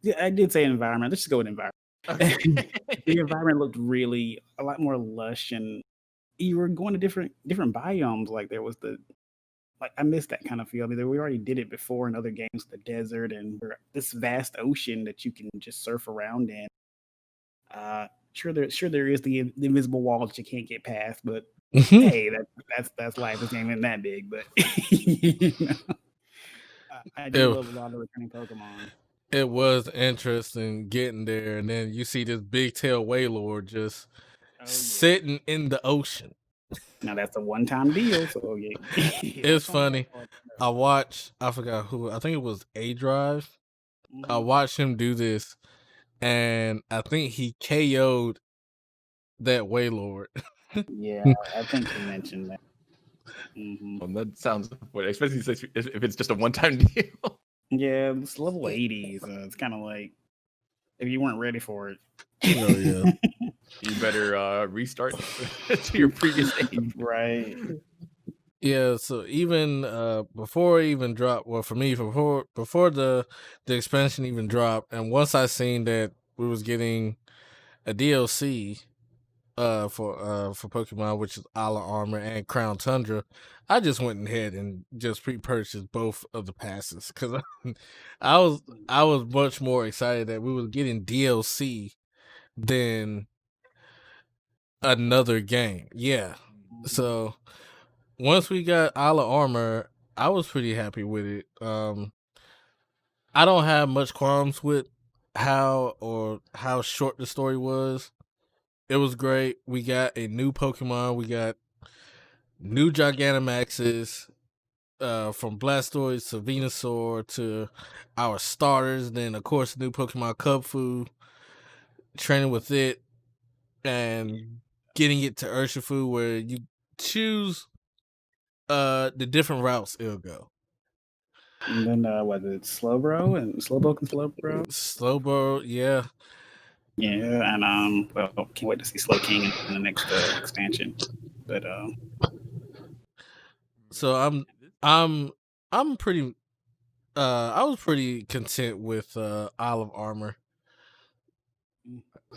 Yeah, I did say environment. Let's just go with environment. Okay. The environment looked really a lot more lush, and you were going to different biomes. Like there was the like I missed that kind of feel. I mean, we already did it before in other games, the desert and this vast ocean that you can just surf around in. Sure there is the invisible wall that you can't get past, but hey, that's life. This game ain't that big, but you know, I do it, love a lot of returning Pokemon. it was interesting getting there, and then you see this big tail Wailord just Oh yeah. sitting in the ocean. Now that's a one-time deal, so yeah, It's work on that funny. part. I forgot who, I think it was A Drive. I Mhm. watched him do this, and I think he KO'd that Wailord. Yeah, I think he mentioned that. Hmm. That sounds especially if it's just a one-time deal. Yeah, it's level 80, so it's kind of like if you weren't ready for it. Oh yeah. You better restart to your previous save. Right. Yeah, so even before it even dropped, well for me, before the expansion even dropped, and once I seen that we was getting a DLC for Pokemon, which is Isle Armor and Crown Tundra, I just went ahead and just pre-purchased both of the passes because I was I was much more excited that we were getting DLC than another game. Yeah. Mhm. So once we got Isle Armor, I was pretty happy with it. I don't have much qualms with how short the story was. It was great. We got a new Pokemon. We got new Gigantamaxes, from Blastoise to Venusaur to our starters. Then, of course, new Pokemon Cubfu, training with it, and getting it to Urshifu, where you choose the different routes it'll go. And then was it Slowbro and Slowpoke and Slowbro? Slowbro, yeah. Yeah, and well, can't wait to see Slow King in the next expansion. But So I'm I'm pretty I was pretty content with Olive Armor.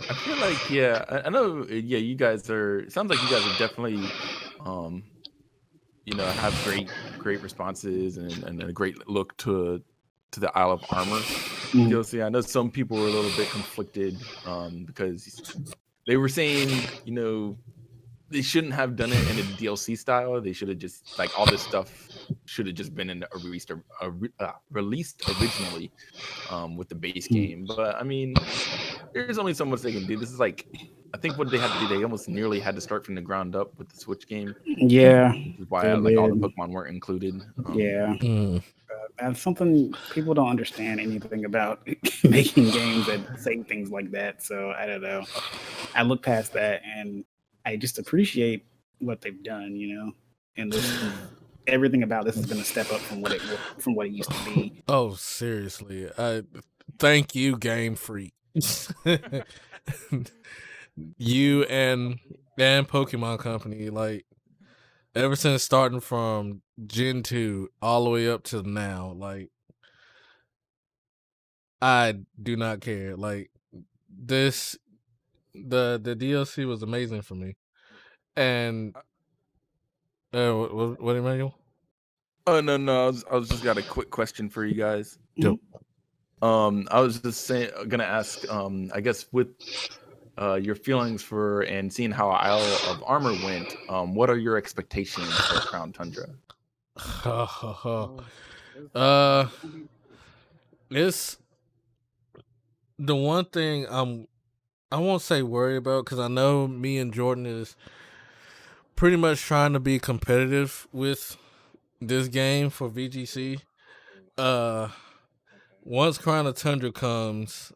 I feel like I know you guys are. It sounds like you guys are definitely um have great responses and a great look to the Isle of Armor mm, DLC. I know some people were a little bit conflicted because they were saying they shouldn't have done it in a DLC style. They should have just like all this stuff should have just been in released originally with the base mm, game. But I mean, there's only so much they can do. This is like I think what they had to do. They almost nearly had to start from the ground up with the Switch game, yeah, which is why they like all the did. Pokemon weren't included. Yeah, Mm. that's something people don't understand anything about making games that say things like that. So I don't know. I look past that and I just appreciate what they've done. And this is everything about this has been a step up from what it used to be. Oh, seriously. Thank you, Game Freak. You and Pokemon Company, like ever since starting from Gen 2 all the way up to now, like I do not care. Like this the DLC was amazing for me. And what Emmanuel? Oh no, I was just got a quick question for you guys. Yep. Mhm. I was just gonna ask. I guess with your feelings for and seeing how Isle of Armor went, what are your expectations for Crown Tundra? Oh, uh it's gonna be it's the one thing I won't say worry about because I know me and Jordan is pretty much trying to be competitive with this game for VGC. Once Crown of Tundra comes,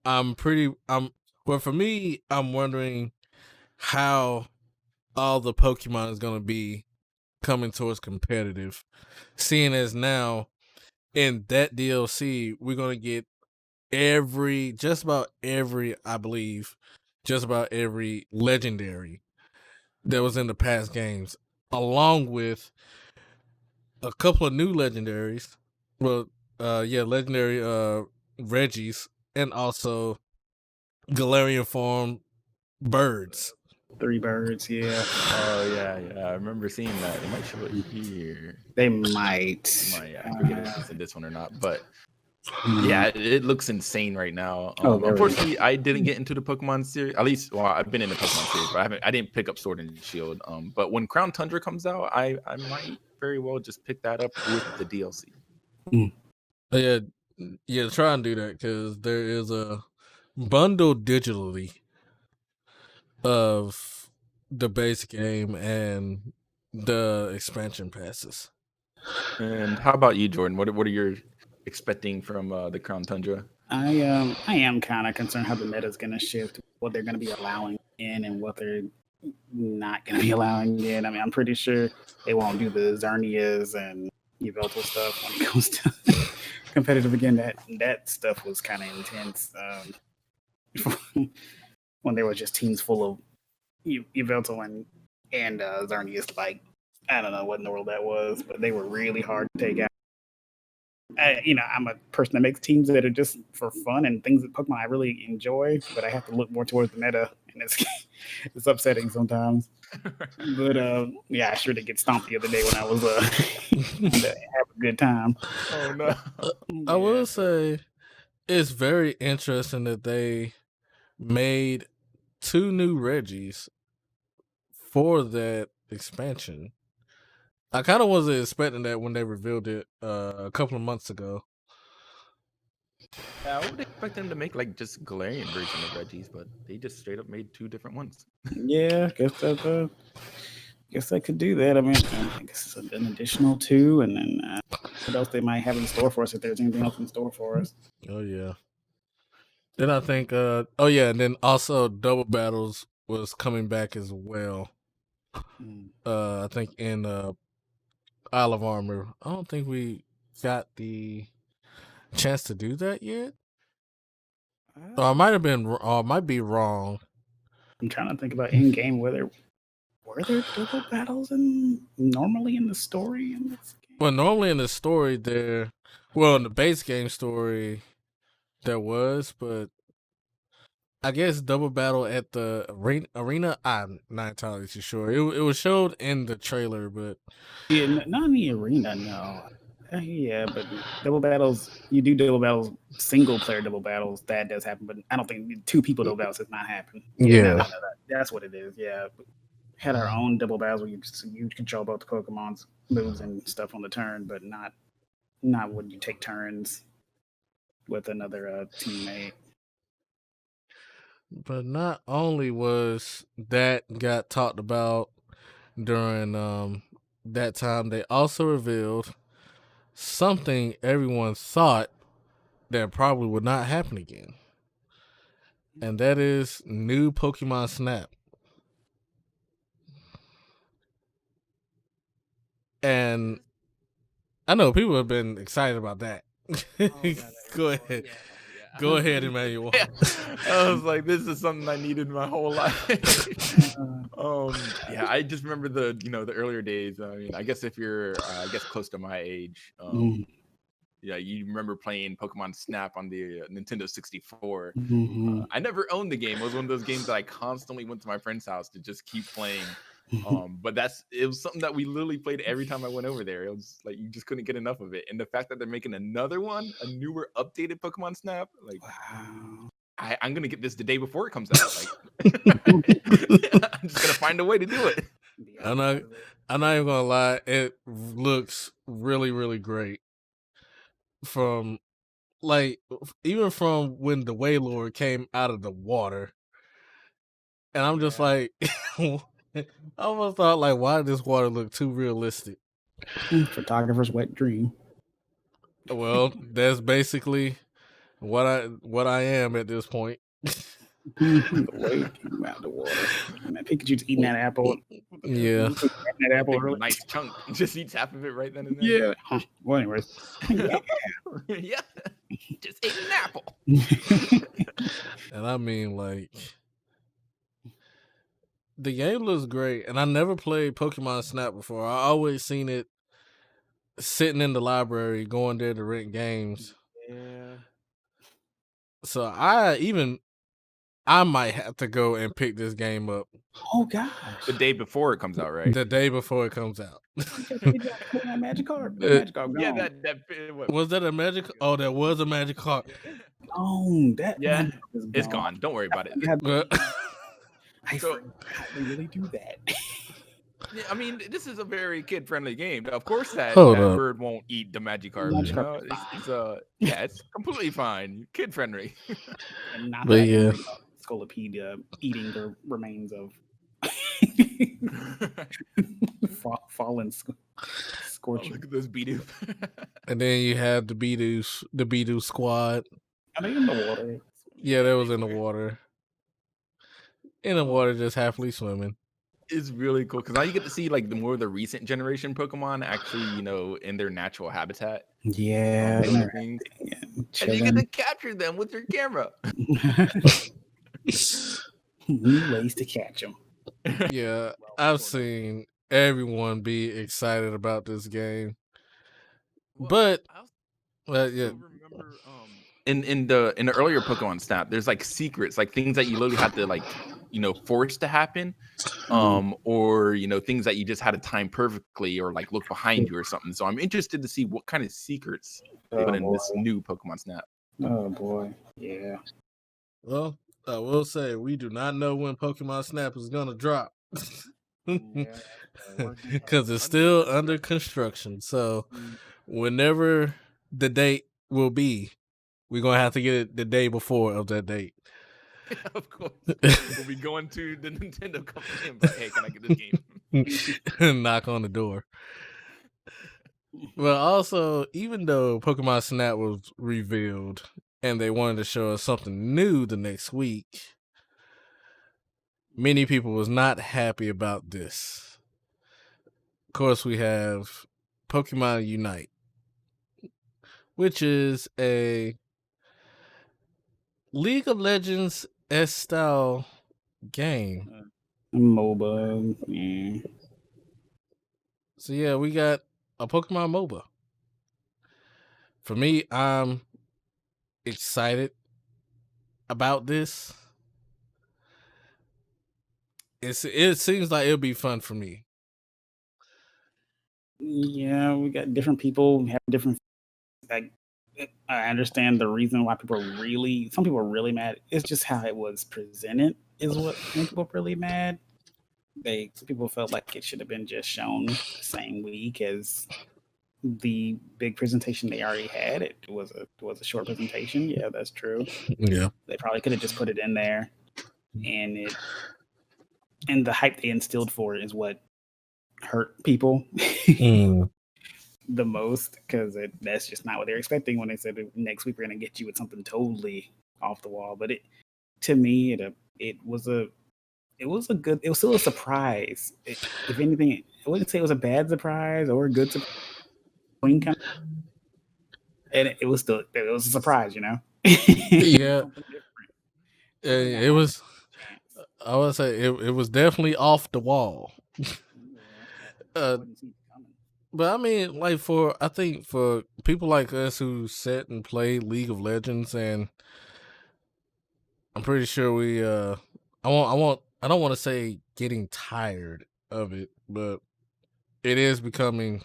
well, for me, I'm wondering how all the Pokemon is going to be coming towards competitive, seeing as now in that DLC we're going to get just about every legendary that was in the past games, along with a couple of new legendaries. Well, legendary Reggies, and also Galarian form birds. 3 birds, yeah. Oh yeah, I remember seeing that. They might show it here. They might. I forget if it's in this one or not, but yeah, it looks insane right now. Oh, unfortunately, I didn't get into the Pokemon series. At least, well, I've been in the Pokemon series, but I didn't pick up Sword and Shield. But when Crown Tundra comes out, I might very well just pick that up with the DLC. Yeah, try and do that, because there is a bundle digitally of the base game and the expansion passes. And how about you, Jordan? What are you expecting from the Crown Tundra? I am kind of concerned how the meta is going to shift, what they're going to be allowing in and what they're not going to be allowing in. I mean, I'm pretty sure they won't do the Xerneas and Yveltal stuff when it comes to competitive again. That stuff was kind of intense when there was just teams full of Yveltal and Xerneas. Like, I don't know what in the world that was, but they were really hard to take out. I'm a person that makes teams that are just for fun and things that Pokemon I really enjoy, but I have to look more towards the meta, and it's upsetting sometimes. But I sure did get stomped the other day when I was have a good time. Oh no! I will say it's very interesting that they made 2 new Reggies for that expansion. I kind of wasn't expecting that when they revealed it a couple of months ago. I would expect them to make like just Galarian version of Reggies, but they just straight up made 2 different ones. Yeah, guess I could do that. I mean, I guess it's an additional 2, and then what else they might have in store for us if there's anything else in store for us. Oh yeah. Then I think and then also Double Battles was coming back as well. I think in Isle of Armor. I don't think we got the chance to do that yet. Or I might have been, or I might be wrong. I'm trying to think about in game were there double battles normally in the story in this game? Well, normally in the story in the base game story there was, but I guess double battle at the arena. I'm not entirely too sure. It was showed in the trailer, but yeah, not in the arena. No, yeah, but double battles. You do double battles, single player double battles. That does happen, but I don't think 2 people double battles does not happen. Yeah. No, that's what it is. Yeah, had our own double battles where you control both the Pokemon's moves and stuff on the turn, but not when you take turns with another teammate. But not only was that got talked about during that time, they also revealed something everyone thought that probably would not happen again. And that is new Pokemon Snap. And I know people have been excited about that. Go ahead. Yeah. Go ahead, Emmanuel. I was like, this is something I needed my whole life. I just remember the earlier days. I mean, I guess if you're close to my age, you remember playing Pokemon Snap on the Nintendo 64. I never owned the game. It was one of those games that I constantly went to my friend's house to just keep playing. But it was something that we literally played every time I went over there. It was like you just couldn't get enough of it. And the fact that they're making another one, a newer, updated Pokemon Snap, like Wow. I'm gonna get this the day before it comes out. Like I'm just gonna find a way to do it. I'm not even gonna lie, it looks really, really great. From even from when the Wailord came out of the water. And I'm just like, I almost thought like, why did this water look too realistic? Photographer's wet dream. Well, that's basically what I am at this point. The way it came out of the water. Man, Pikachu's eating that apple. Yeah. That apple Big, early. nice chunk. Just eats half of it right then and there. Yeah. Well, anyways. Yeah. Yeah. Just ate an apple. And I mean, like, the game looks great, and I never played Pokemon Snap before. I always seen it sitting in the library, going there to rent games. Yeah. So I might have to go and pick this game up Oh gosh. The day before it comes out, right? the day before it comes out. That magic card. That magic card. Yeah, Gone. what, Was that a magic? Oh, that was a magic card. Gone. That yeah, magic is it's gone. Don't worry about it. But I So- forgot they really do that. Yeah, I mean, this is a very kid-friendly game. Of course, that Hold up. bird won't eat the Magikarp. Magikarp You know? is It's completely fine. Kid-friendly. And not But that yeah. Scolipede eating the remains of fallen Oh, scorching. look at those Bidoof. And then you have the Bidoof squad. Are they in the water? Yeah, that was in the water. In the water, just happily swimming. It's really cool because now you get to see like the more of the recent generation Pokemon actually, in their natural habitat. Yeah. Doing things. And you get to capture them with your camera. New ways to catch them. Yeah, I've seen everyone be excited about this game. But yeah, remember in the earlier Pokemon Snap, there's like secrets, like things that you literally had to like force to happen, or things that you just had to time perfectly, or like look behind you or something. So I'm interested to see what kind of secrets they put in this new Pokemon Snap. Oh boy, yeah. Well, I will say we do not know when Pokemon Snap is gonna drop. Because it's still under construction. So whenever the date will be, we're gonna have to get it the day before of that date. Of course, we'll be going to the Nintendo company and be like, "Hey, can I get this game?" Knock on the door. Well, also, even though Pokemon Snap was revealed and they wanted to show us something new the next week, many people was not happy about this. Of course, we have Pokemon Unite, which is a League of Legends style game. MOBA. Yeah. So yeah, we got a Pokemon MOBA. For me, I'm excited about this. It seems like it'll be fun for me. Yeah, we got different people have different. Like, I understand the reason why some people are really mad. It's just how it was presented is what made people really mad. Some people felt like it should have been just shown the same week as the big presentation they already had. It was a short presentation. Yeah, that's true. Yeah. They probably could have just put it in there, and the hype they instilled for it is what hurt people the most, because that's just not what they're expecting when they said next week we're going to get you with something totally off the wall. But to me it was still a surprise. If anything, I wouldn't say it was a bad surprise or a good surprise. And it was a surprise, Yeah. It was. I would say it was definitely off the wall. But I mean, like I think for people like us who sit and play League of Legends, and I'm pretty sure we I don't want to say getting tired of it, but it is becoming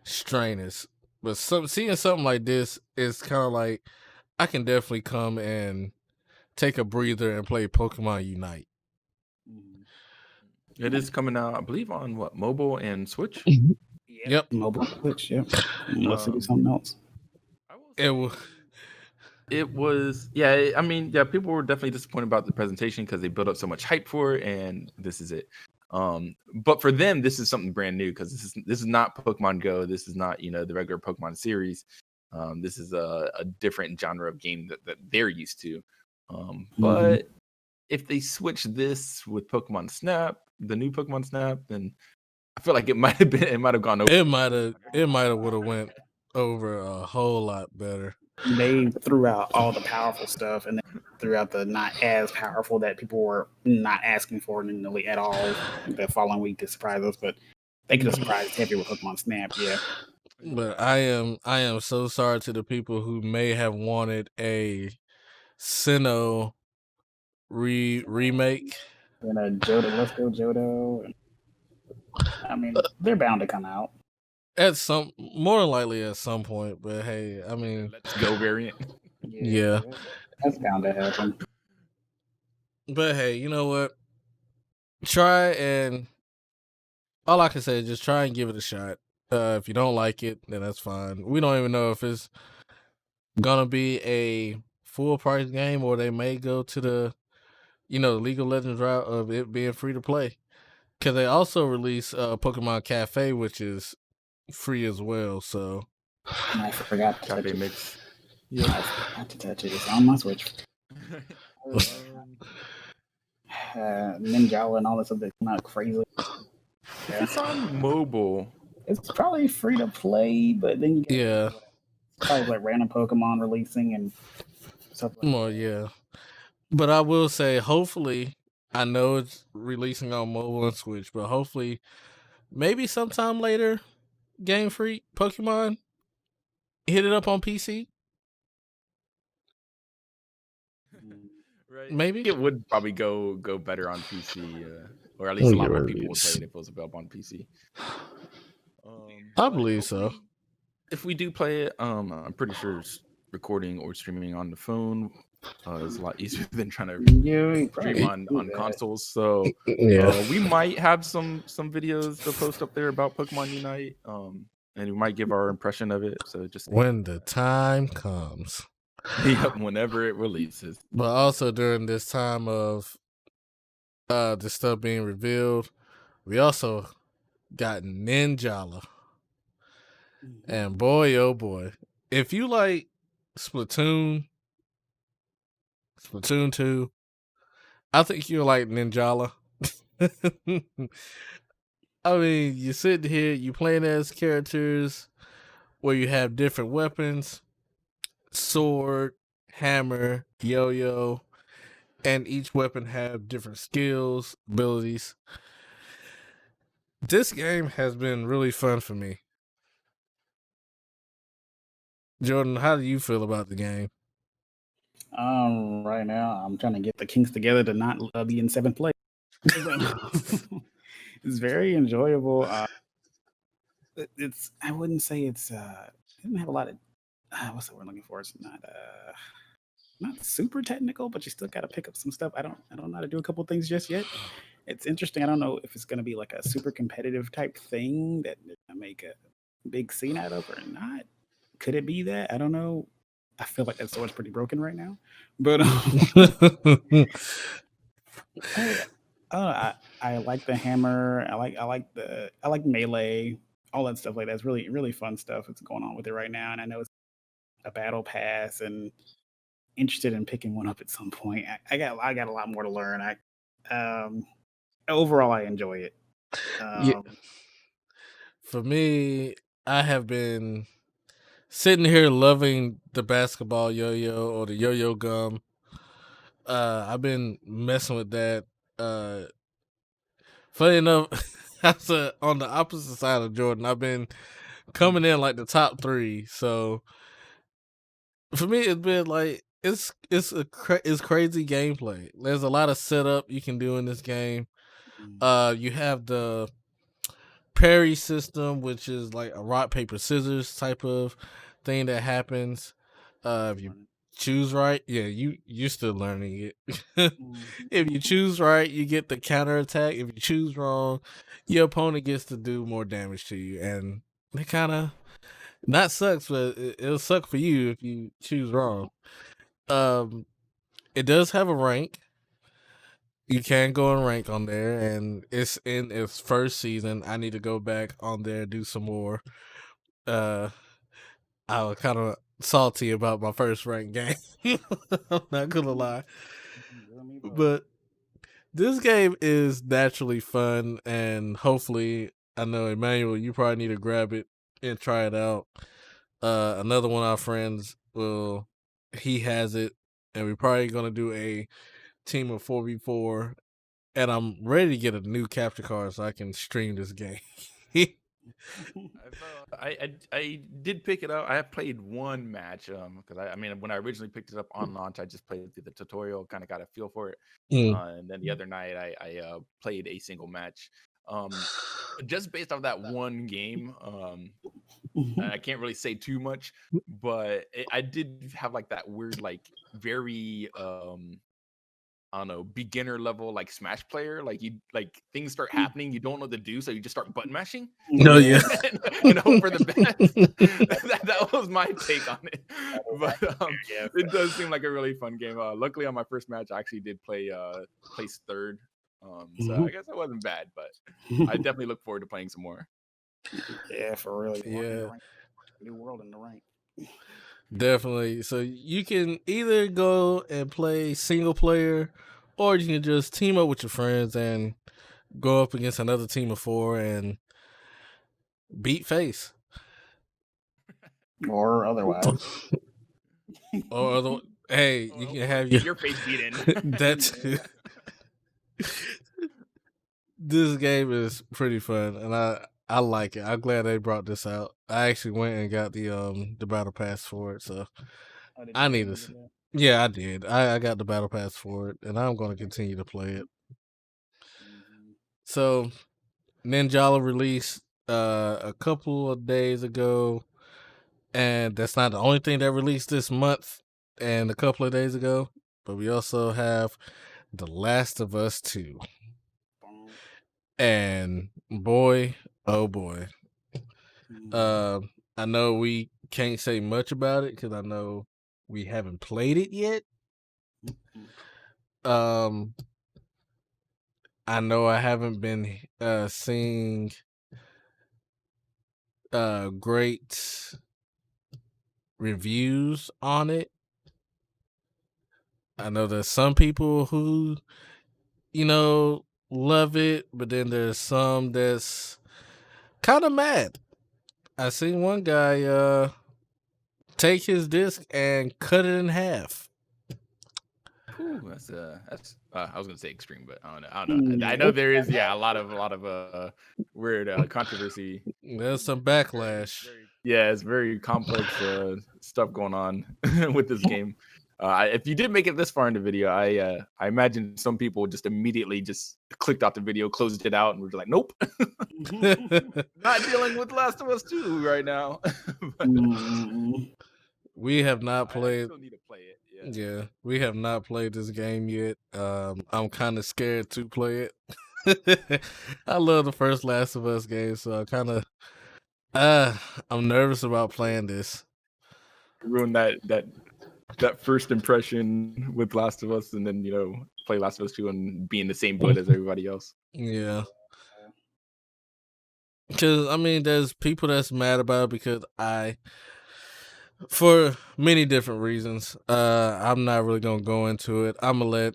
strenuous. But seeing something like this is kind of like I can definitely come and take a breather and play Pokemon Unite. It is coming out, I believe, on what, mobile and Switch. Yep. Mobile Switch. Yep. Unless it be something else. It was, yeah. I mean, yeah. People were definitely disappointed about the presentation because they built up so much hype for it, and this is it. But for them, this is something brand new because this is not Pokemon Go. This is not the regular Pokemon series. This is a different genre of game that they're used to. But if they switch this with Pokemon Snap, the new Pokemon Snap, then I feel like it might have gone over. It might have would have went over a whole lot better. They threw out all the powerful stuff and then threw out the not as powerful that people were not asking for nearly at all the following week to surprise us. But they could have surprised heavy with Pokemon Snap, yeah. But I am so sorry to the people who may have wanted a Sinnoh remake. And Johto, let's go Johto. I mean, they're bound to come out. More likely at some point, but hey, I mean, Let's go variant. Yeah. That's bound to happen. But hey, you know what? Try and all I can say is just try and give it a shot. If you don't like it, then that's fine. We don't even know if it's gonna be a full price game or they may go to the League of Legends route of it being free to play. Because they also release Pokemon Cafe, which is free as well. So I forgot to touch Cafe it. Mix. Yeah, I forgot to touch it. It's on my Switch. Ninjala and all this other not crazy. Yeah. It's on mobile. It's probably free to play, but then you get probably like random Pokemon releasing and stuff like that. Yeah. But I will say, hopefully, I know it's releasing on mobile and Switch, but hopefully, maybe sometime later, Game Freak Pokemon hit it up on PC. Right. Maybe it would probably go better on PC, or at least a lot more people would play it if it was available on PC. I believe so. If we do play it, I'm pretty sure recording or streaming on the phone is a lot easier than trying to stream on consoles. So we might have some videos to post up there about Pokemon Unite, and we might give our impression of it. So just when the time comes. Whenever it releases. But also during this time of the stuff being revealed, we also got Ninjala. And boy, oh boy, if you like Splatoon 2, I think you'll like Ninjala. I mean, you sit here, you playing as characters where you have different weapons, sword, hammer, yo-yo, and each weapon have different skills, abilities. This game has been really fun for me. Jordan, how do you feel about the game? Right now, I'm trying to get the kinks together to not be in 7th place. It's very enjoyable. I wouldn't say it doesn't have a lot of what's the word I'm looking for? It's not super technical, but you still got to pick up some stuff. I don't know how to do a couple things just yet. It's interesting. I don't know if it's going to be like a super competitive type thing that I make a big scene out of or not. Could it be that? I don't know. I feel like that sword's pretty broken right now, but I like the hammer. I like melee, all that stuff like that. It's really, really fun stuff that's going on with it right now. And I know it's a battle pass and interested in picking one up at some point. I got a lot more to learn. Overall I enjoy it. For me, I have been sitting here loving the basketball yo-yo or the yo-yo gum. I've been messing with that. Funny enough, on the opposite side of Jordan, I've been coming in like the top 3. So for me, it's been like it's crazy gameplay. There's a lot of setup you can do in this game. You have the parry system, which is like a rock paper scissors type of thing that happens. If you choose right, you're still learning it. If you choose right, you get the counter attack. If you choose wrong, your opponent gets to do more damage to you, and it kind of not sucks, but it'll suck for you if you choose wrong. It does have a rank. You can go and rank on there, and it's in its first season. I need to go back on there and do some more. I was kind of salty about my first ranked game. I'm not gonna lie, but this game is naturally fun, and hopefully, I know Emmanuel, you probably need to grab it and try it out. Another one of our friends he has it, and we're probably gonna do a team of 4v4. And I'm ready to get a new capture card so I can stream this game. I did pick it up. I have played one match because I mean when I originally picked it up on launch, I just played through the tutorial, kind of got a feel for it. And then the other night I played a single match. Just based off that one game, I can't really say too much, but I did have like that weird, like very I don't know, beginner level like Smash player. Like you like things start happening, you don't know what to do, so you just start button mashing. No, yeah. and hope for the best. that was my take on it. But it does seem like a really fun game. Luckily on my first match I actually did play place third. So I guess it wasn't bad, but I definitely look forward to playing some more. Yeah, for real. Yeah. New world in the rank. Definitely. So you can either go and play single player, or you can just team up with your friends and go up against another team of 4 and beat face. Or otherwise. Or hey, you can have your face beaten. That's this game is pretty fun, and I like it. I'm glad they brought this out. I actually went and got the battle pass for it, so I need to. Yeah, I did. I got the battle pass for it, and I'm going to continue to play it. So, Ninjala released a couple of days ago, and that's not the only thing that released this month and a couple of days ago, but we also have The Last of Us 2. And boy, oh boy. I know we can't say much about it because I know we haven't played it yet. I know I haven't been seeing great reviews on it. I know there's some people who, love it, but then there's some that's kind of mad. I seen one guy take his disc and cut it in half. Ooh, that's I was gonna say extreme, but I don't know. I know there is a lot of weird controversy. There's some backlash. It's very complex stuff going on with this game. If you did make it this far in the video, I imagine some people just immediately just clicked off the video, closed it out, and were like, "Nope, not dealing with Last of Us 2 right now." We have not played. I still need to play it. Yeah, we have not played this game yet. I'm kind of scared to play it. I love the first Last of Us game, so I kind of I'm nervous about playing this. Ruin that first impression with Last of Us, and then play Last of Us 2 and be in the same boat as everybody else. Yeah. Because I mean, there's people that's mad about it because for many different reasons. I'm not really gonna go into it. I'm gonna let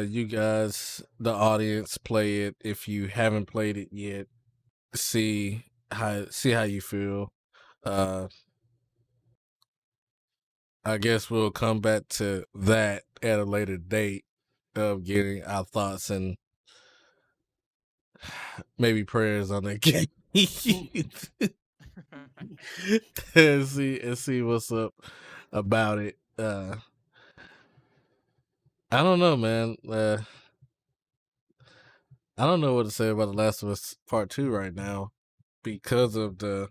you guys, the audience, play it if you haven't played it yet. See how you feel. I guess we'll come back to that at a later date of getting our thoughts and maybe prayers on that game. and see what's up about it. I don't know, man. I don't know what to say about The Last of Us Part 2 right now because of the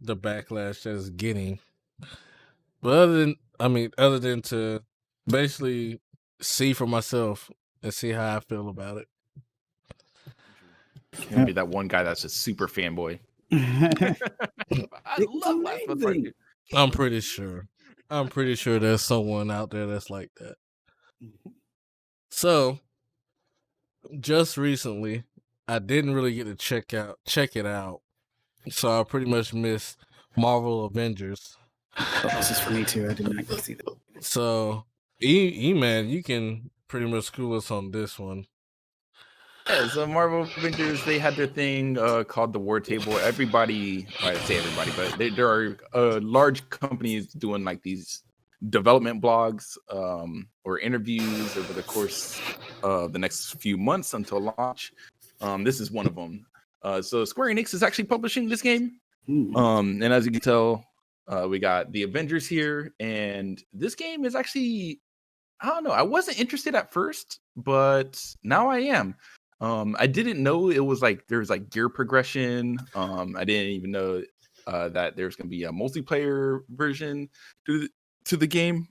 backlash that it's getting. But other than to basically see for myself and see how I feel about it. You're gonna be that one guy that's a super fanboy. I love Last of Us Part 2. I'm pretty sure there's someone out there that's like that. So, just recently. I didn't really get to check it out, so I pretty much missed Marvel Avengers. Oh, this is for me too. I did not get to see that. So, E-Man, you can pretty much school us on this one. Yeah, so Marvel Avengers, they had their thing called the War Table. Everybody, I say everybody, but there are large companies doing like these development blogs or interviews over the course of the next few months until launch. This is one of them. So Square Enix is actually publishing this game. And as you can tell, we got the Avengers here, and this game is actually, I don't know, I wasn't interested at first, but now I am. I didn't know it was like there's like gear progression. I didn't even know that there's gonna be a multiplayer version to the game.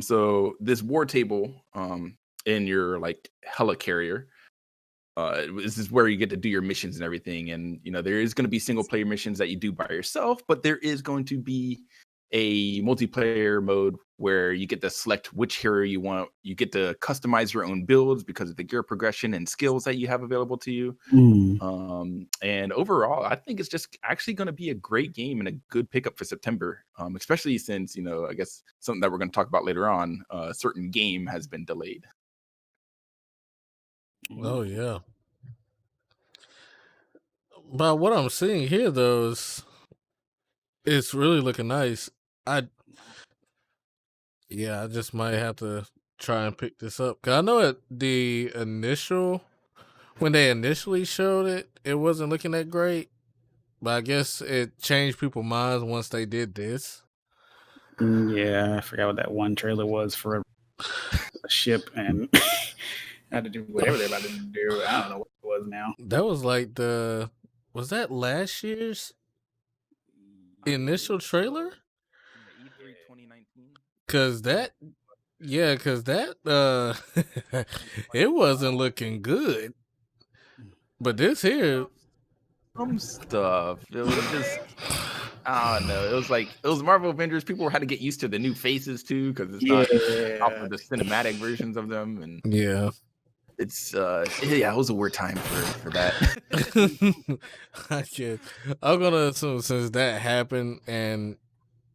So this war table in your like helicarrier, this is where you get to do your missions and everything. And you know there is going to be single player missions that you do by yourself, but there is going to be a multiplayer mode where you get to select which hero you want. You get to customize your own builds because of the gear progression and skills that you have available to you. And overall, I think it's just actually going to be a great game and a good pickup for September, especially since, you know, I guess something that we're going to talk about later on, a certain game has been delayed. Oh yeah. But what I'm seeing here though is it's really looking nice. I just might have to try and pick this up. Cause I know at the initial when they initially showed it, it wasn't looking that great. But I guess it changed people's minds once they did this. Yeah, I forgot what that one trailer was for a ship and had to do whatever they're about to do. I don't know what it was now. That was like was that last year's initial trailer? E3 2019. Cause that it wasn't looking good. But this here, Some stuff. It was just, I don't know. It was Marvel Avengers. People had to get used to the new faces too, because it's not off of the cinematic versions of them. And yeah, it's it was a weird time for that. I guess I'm gonna assume since that happened and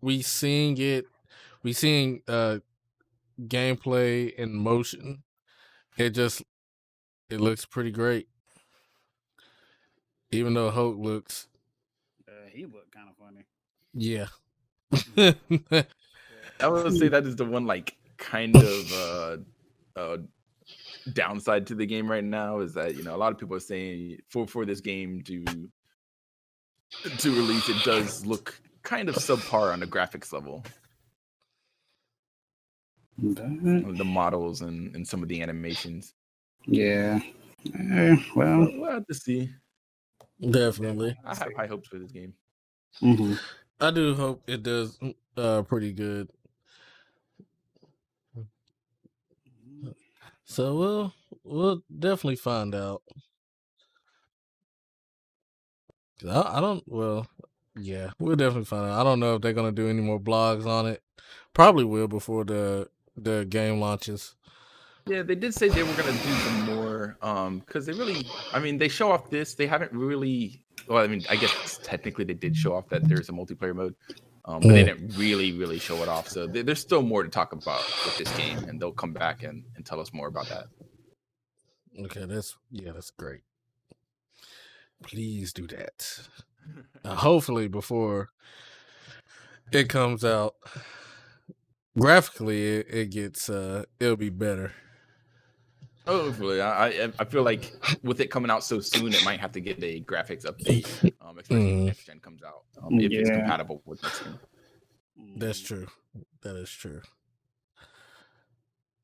we seeing gameplay in motion, it looks pretty great. Even though Hulk looks, he looked kind of funny. yeah. I would say that is the one like kind of downside to the game right now is that, you know, a lot of people are saying for this game to release, it does look kind of subpar on the graphics level. The models and some of the animations. Yeah. Well, we'll have to see. Definitely. I have high hopes for this game. Mm-hmm. I do hope it does pretty good. So we'll definitely find out. I don't. Well, yeah, we'll definitely find out. I don't know if they're gonna do any more blogs on it. Probably will before the game launches. Yeah, they did say they were gonna do some more. Because they show off this. They haven't really. Well, I mean, I guess technically they did show off that there's a multiplayer mode. But they didn't really show it off. So there's still more to talk about with this game, and they'll come back and tell us more about that. Okay, that's great. Please do that. Hopefully before it comes out, graphically it gets it'll be better. Hopefully, I feel like with it coming out so soon, it might have to get a graphics update, especially when next gen comes out, if it's compatible with next gen. That's true. That is true.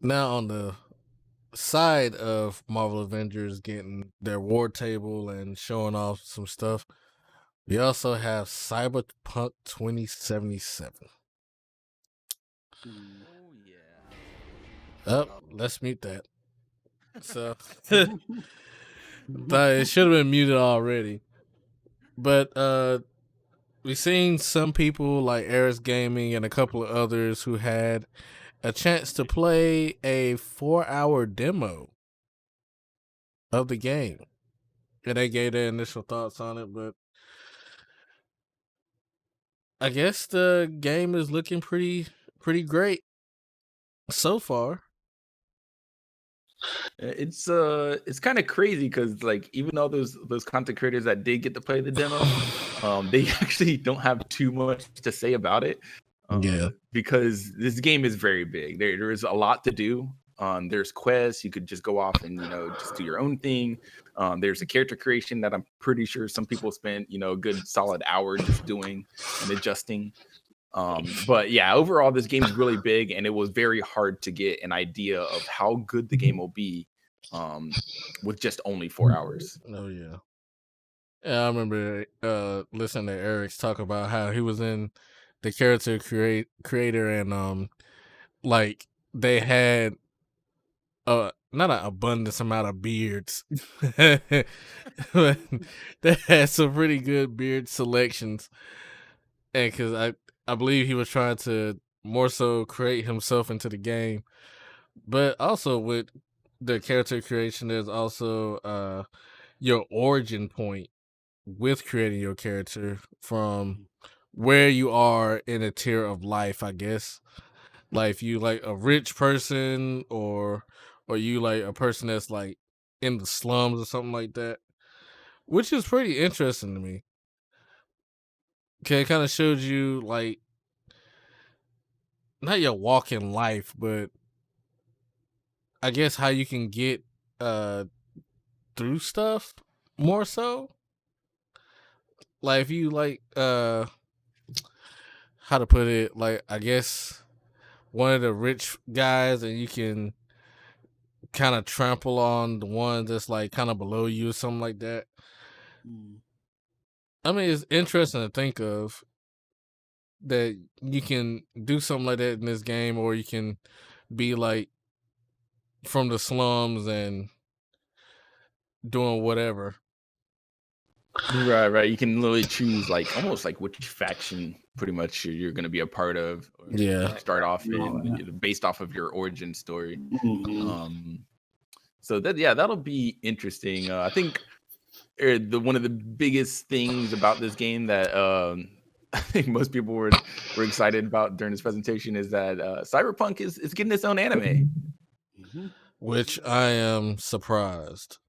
Now on the side of Marvel Avengers getting their war table and showing off some stuff, we also have Cyberpunk 2077. Oh yeah. Oh, let's mute that. So it should have been muted already. But we've seen some people like Eris Gaming and a couple of others who had a chance to play a 4-hour demo of the game. And they gave their initial thoughts on it, but I guess the game is looking pretty great so far. It's kind of crazy because like even all those content creators that did get to play the demo, they actually don't have too much to say about it. Yeah. Because this game is very big. There is a lot to do. There's quests. You could just go off and just do your own thing. There's a character creation that I'm pretty sure some people spent a good solid hour just doing and adjusting. But yeah, overall, this game's really big, and it was very hard to get an idea of how good the game will be with just only 4 hours. Oh yeah. Yeah, I remember listening to Eric's talk about how he was in the character creator and like they had not an abundance amount of beards. But they had some pretty good beard selections. And cuz I believe he was trying to more so create himself into the game. But also with the character creation there's also your origin point with creating your character from where you are in a tier of life, I guess. Like if you like a rich person or you like a person that's like in the slums or something like that. Which is pretty interesting to me. Okay, it kind of shows you like not your walk in life, but I guess how you can get uh through stuff more so. Like if you like how to put it, like I guess one of the rich guys and you can kind of trample on the ones that's like kind of below you or something like that. I mean, it's interesting to think of that you can do something like that in this game, or you can be like from the slums and doing whatever. Right. You can literally choose like almost like which faction pretty much you're going to be a part of. Or Yeah. start off in based off of your origin story. So that'll be interesting. I think one of the biggest things about this game that I think most people were excited about during this presentation is that Cyberpunk is getting its own anime. Which I am surprised.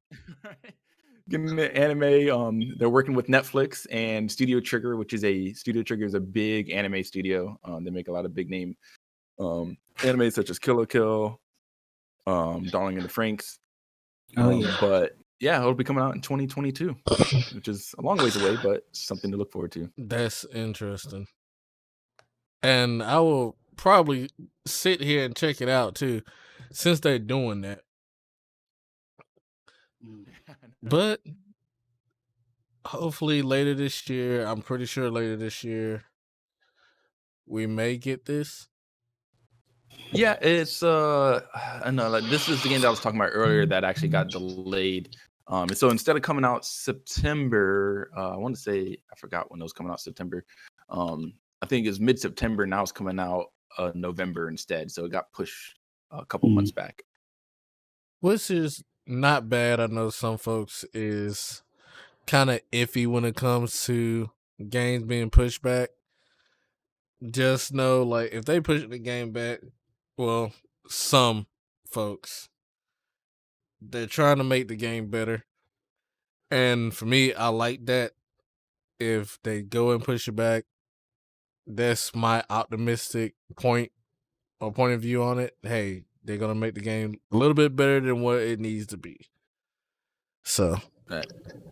Getting the anime, they're working with Netflix and Studio Trigger, which is a big anime studio. They make a lot of big name anime such as Kill la Kill, Darling in the Franxx. But yeah, it'll be coming out in 2022, which is a long ways away, but something to look forward to. That's interesting. And I will probably sit here and check it out too, since they're doing that. But hopefully later this year, I'm pretty sure later this year, we may get this. Yeah, it's I know, like this is the game that I was talking about earlier that actually got delayed. And so instead of coming out September, I want to say I forgot when it was coming out September. I think it's mid-September. Now it's coming out November instead. So it got pushed a couple months back. Which is not bad. I know some folks is kind of iffy when it comes to games being pushed back. Just know, like, if they push the game back, well, some folks, they're trying to make the game better. And for me, I like that. If they go and push it back, that's my optimistic point of view on it. Hey, they're gonna make the game a little bit better than what it needs to be. So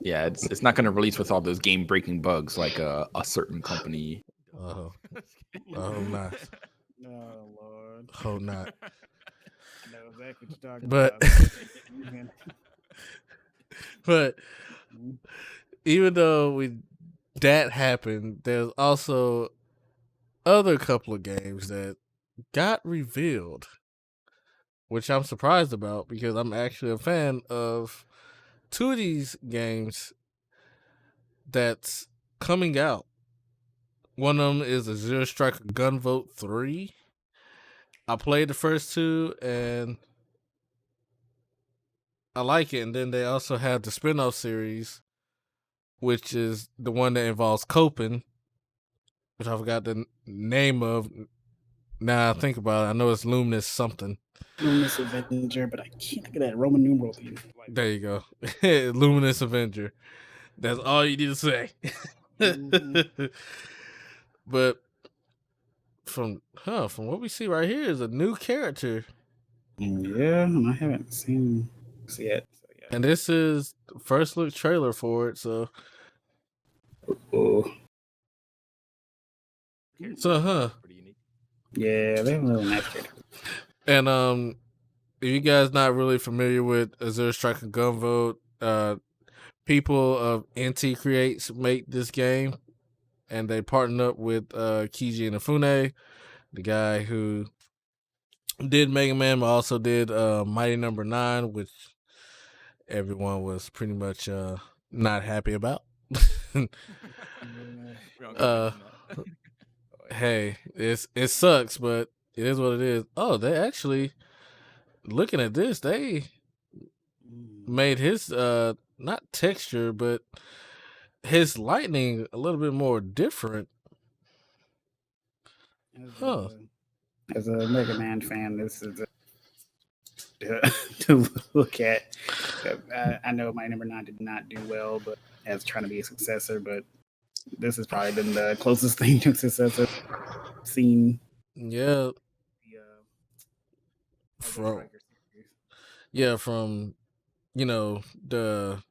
yeah, it's not going to release with all those game-breaking bugs like a certain company. Oh not. Oh Lord. Oh not. I know exactly what you're talking But about. but even though that happened, there's also other couple of games that got revealed, which I'm surprised about because I'm actually a fan of two of these games that's coming out. One of them is a Zero Striker Gunvote 3. I played the first two and I like it. And then they also have the spin-off series, which is the one that involves coping, which I forgot the name of. Now I think about it, I know it's Luminous something. Luminous Avenger, but I can't think of that Roman numeral thing. There you go. Luminous Avenger. That's all you need to say. But from what we see right here is a new character. Yeah, and I haven't seen this yet. So yeah. And this is the first look trailer for it, so Oh. So pretty unique. Yeah, they have a really nice character. And if you guys not really familiar with Azure Striker Gunvote, people of NT Creates make this game, and they partnered up with Kiji Inafune, the guy who did Mega Man, but also did Mighty Number 9, which everyone was pretty much not happy about. Hey, it sucks, but it is what it is. Oh, they actually, looking at this, they made his not texture, but his lightning a little bit more different. As a Mega Man fan, this is to look at. I know my number 9 did not do well, but as trying to be a successor, but this has probably been the closest thing to a successor I've seen. Yeah. From the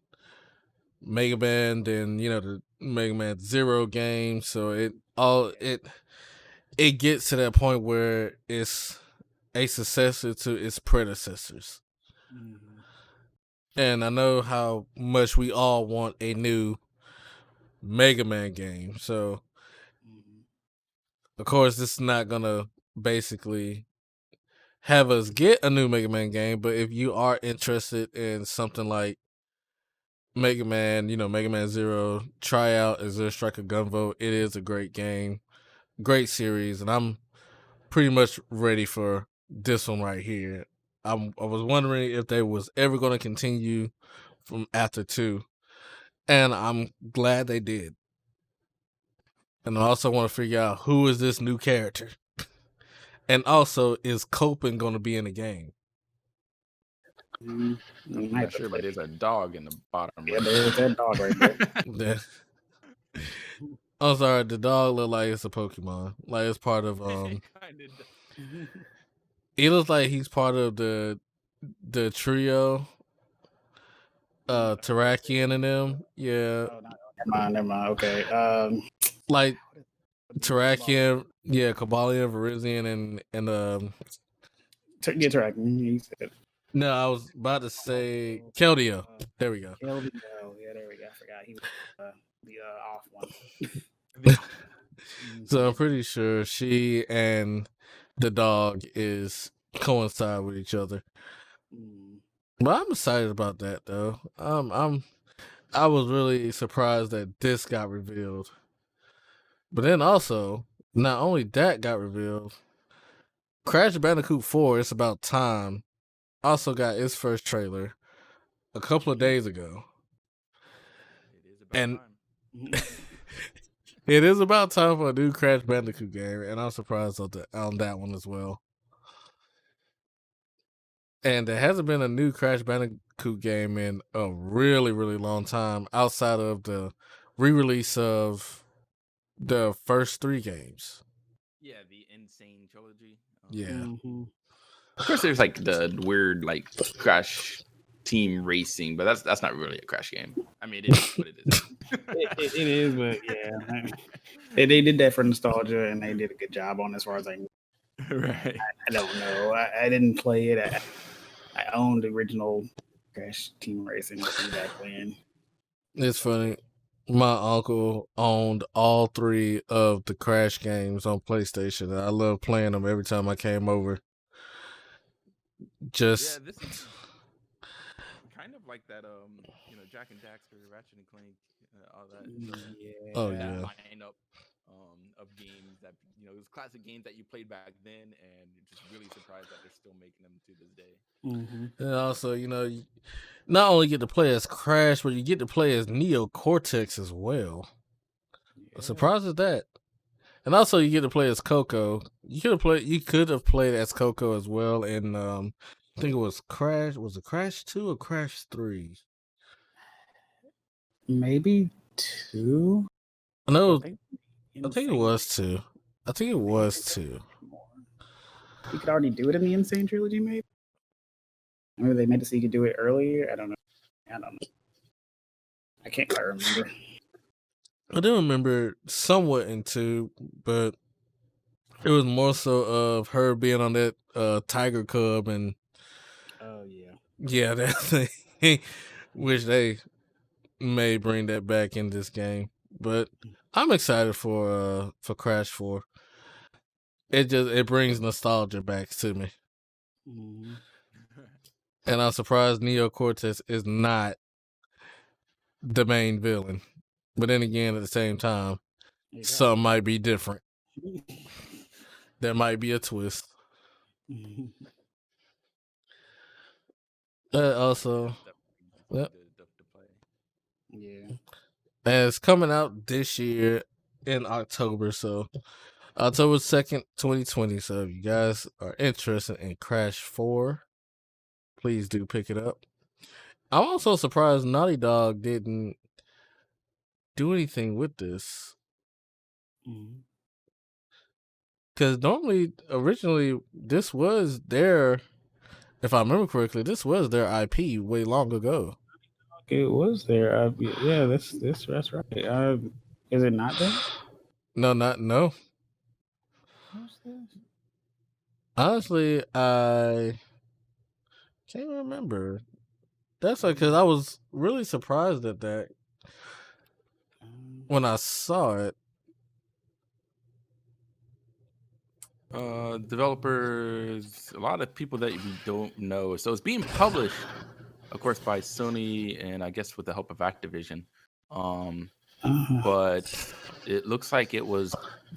Mega Man, then the Mega Man Zero game. So it gets to that point where it's a successor to its predecessors. Mm-hmm. And I know how much we all want a new Mega Man game. So of course this is not gonna basically have us get a new Mega Man game, but if you are interested in something like Mega Man, Mega Man Zero, try out Azure Striker Gunvote. It is a great game, great series, and I'm pretty much ready for this one right here. I was wondering if they was ever going to continue from after 2, and I'm glad they did. And I also want to figure out who is this new character, and also is Coping going to be in the game? I'm not sure, but there's a dog in the bottom. Yeah, there's that dog right there. I'm sorry, the dog look like it's a Pokemon. Like it's part of It looks like he's part of the trio. Terrakion and them. Yeah. Oh, no, never mind. Okay. Like Terrakion, yeah, Kabalion, Virizion, and yeah, Terrakion. You said. No, I was about to say Keldeo. There we go. Keldeo. Yeah, there we go. I forgot he was the off one. So I'm pretty sure she and the dog is coincide with each other. But I'm excited about that though. I was really surprised that this got revealed. But then also, not only that got revealed, Crash Bandicoot 4, It's About Time, also got its first trailer a couple of days ago. It is about time. It is about time for a new Crash Bandicoot game, and I'm surprised on that one as well. And there hasn't been a new Crash Bandicoot game in a really, really long time outside of the re-release of the first 3 games. Yeah, the Insane Trilogy. Yeah. Of course, there's like the weird like Crash Team Racing, but that's not really a Crash game. I mean, it is what it is. it is, but yeah, they did that for nostalgia, and they did a good job on as far as I know. Right. I don't know. I didn't play it. I owned the original Crash Team Racing back when. It's funny. My uncle owned all 3 of the Crash games on PlayStation, and I love playing them every time I came over. This is kind of like that, Jack and Daxter, Ratchet and Clank, all that. Oh yeah. Lineup of games that those classic games that you played back then, and just really surprised that they're still making them to this day. Mm-hmm. And also, you not only get to play as Crash, but you get to play as Neo Cortex as well. Yeah. Surprised at that. And also, you get to play as Coco. You could have played as Coco as well. And I think it was Crash. Was it Crash 2 or Crash 3? Maybe 2. I know. think I think it was 2. I think it was 2. You could already do it in the Insane Trilogy, maybe. Maybe they made it so you could do it earlier. I don't know. I can't quite remember. I do remember somewhat in 2, but it was more so of her being on that tiger cub and Oh yeah. yeah, that thing. Which they may bring that back in this game, but I'm excited for Crash 4. It brings nostalgia back to me, Mm-hmm. and I'm surprised Neo Cortex is not the main villain. But then again, at the same time, some might be different. There might be a twist. Also, yep. Yeah. And it's coming out this year in October, so October 2nd, 2020. So if you guys are interested in Crash 4, please do pick it up. I'm also surprised Naughty Dog didn't do anything with this. Because originally, this was their, if I remember correctly, this was their IP way long ago. It was there. Yeah, that's right. Is it not there? No. What's this? Honestly, I can't remember. That's like because I was really surprised at that when I saw it. Developers, a lot of people that we don't know. So it's being published, of course, by Sony and I guess with the help of Activision. But it looks like it was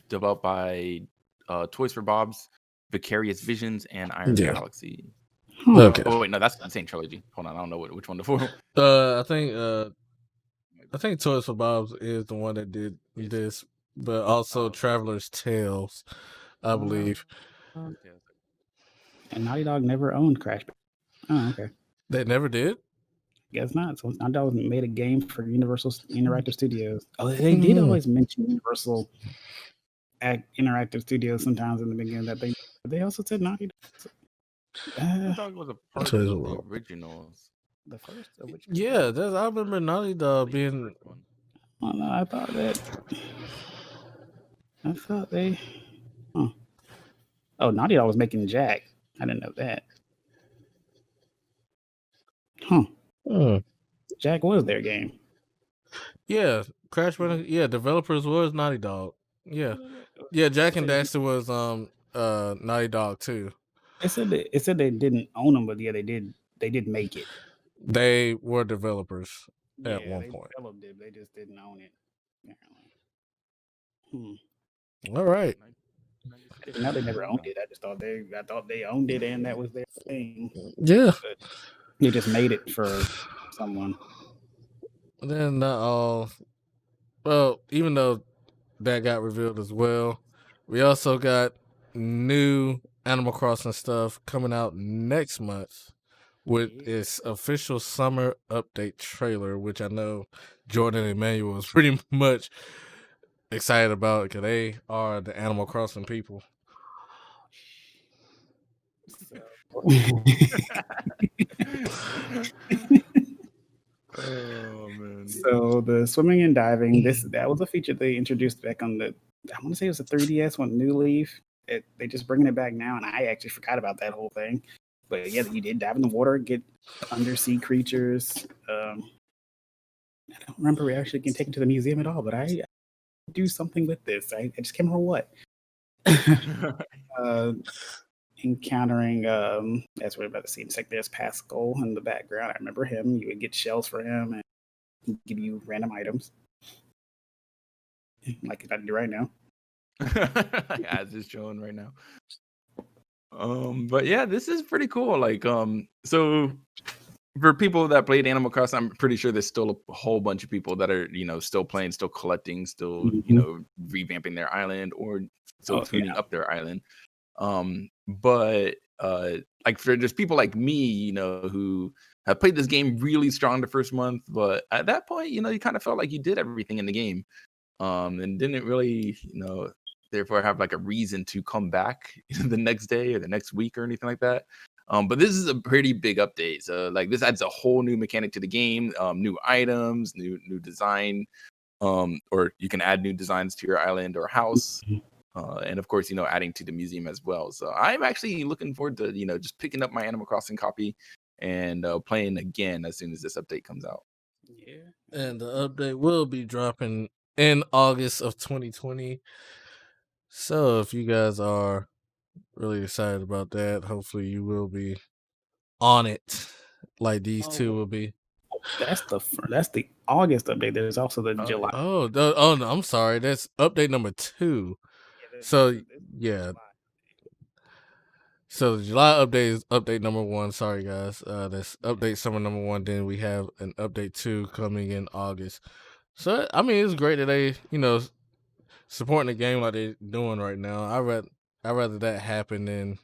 developed by Toys for Bob's, Vicarious Visions, and Iron Galaxy. Okay. Oh wait, no, that's the Insane Trilogy. Hold on, I don't know which one to follow. I think Toys for Bob's is the one that did this, but also Traveler's Tales, I believe. And Naughty Dog never owned Crash. Oh, okay. They never did? Guess not. So Naughty Dog made a game for Universal Interactive Studios. Oh, they did always mention Universal Interactive Studios sometimes in the beginning. That they also said Naughty Dog. Naughty Dog was a part of the originals. The first of which? Yeah, I remember Naughty Dog being. Oh no, I thought they. Huh. Oh, Naughty Dog was making Jack. I didn't know that. Huh. Jack was their game. Yeah, Crash Bandicoot. Yeah, developers was Naughty Dog. Yeah, Jack and Daxter was Naughty Dog too. It said they didn't own them, but yeah, they did make it. They were developers at one point. Developed it, they just didn't own it. All right. I didn't know they never owned it. I thought they owned it and that was their thing. Yeah. But they just made it for someone. Then not all. Well, even though that got revealed as well, we also got new Animal Crossing stuff coming out next month with its official summer update trailer, which I know Jordan and Emmanuel was pretty much excited about because they are the Animal Crossing people. Oh man! So the swimming and diving, that was a feature they introduced back on the. I want to say it was a 3DS when New Leaf. They just bringing it back now, and I actually forgot about that whole thing. But yeah, you did dive in the water, get undersea creatures. I don't remember we actually getting taken to the museum at all, but I do something with this. I just can't remember what. Encountering as we're about to see in a sec, there's Pascal in the background. I remember him. You would get shells for him and he'd give you random items. Like I do right now. as is shown right now. But yeah, this is pretty cool. Like, so for people that played Animal Crossing, I'm pretty sure there's still a whole bunch of people that are, still playing, still collecting, still, revamping their island or still tuning up their island. But like for just people like me, who have played this game really strong the first month, but at that point, you kind of felt like you did everything in the game, and didn't really, therefore have like a reason to come back the next day or the next week or anything like that. But this is a pretty big update. So like this adds a whole new mechanic to the game, new items, new design, or you can add new designs to your island or house. And of course, adding to the museum as well. So I'm actually looking forward to, just picking up my Animal Crossing copy and playing again as soon as this update comes out. Yeah. And the update will be dropping in August of 2020. So if you guys are really excited about that, hopefully you will be on it like these two will be. That's the August update. There's also the July. Oh, no, I'm sorry. That's update number 2. So yeah. So the July update is update number 1. Sorry guys. That's update summer number 1. Then we have an update 2 coming in August. So I mean, it's great that they, supporting the game like they're doing right now. I rather that happen than,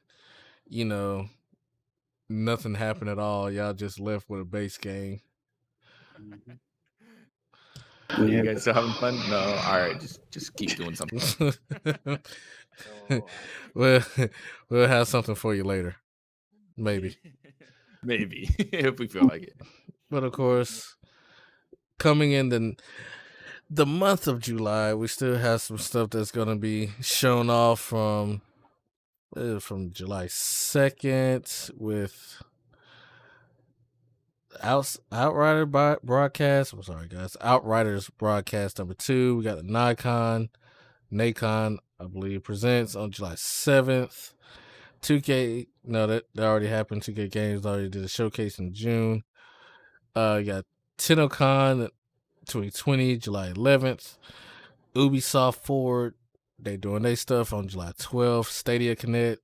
nothing happened at all. Y'all just left with a base game. You guys still having fun? No. All right, just keep doing something. Well, we'll have something for you later. Maybe. Maybe if we feel like it. But of course, coming in the month of July, we still have some stuff that's gonna be shown off from July 2nd with Outrider broadcast. I'm sorry, guys. Outriders broadcast number 2. We got the NACON, I believe, presents on July 7th. 2K, no, that already happened. 2K Games already did a showcase in June. You got TennoCon 2020, July 11th. Ubisoft Forward, they doing their stuff on July 12th. Stadia Connect,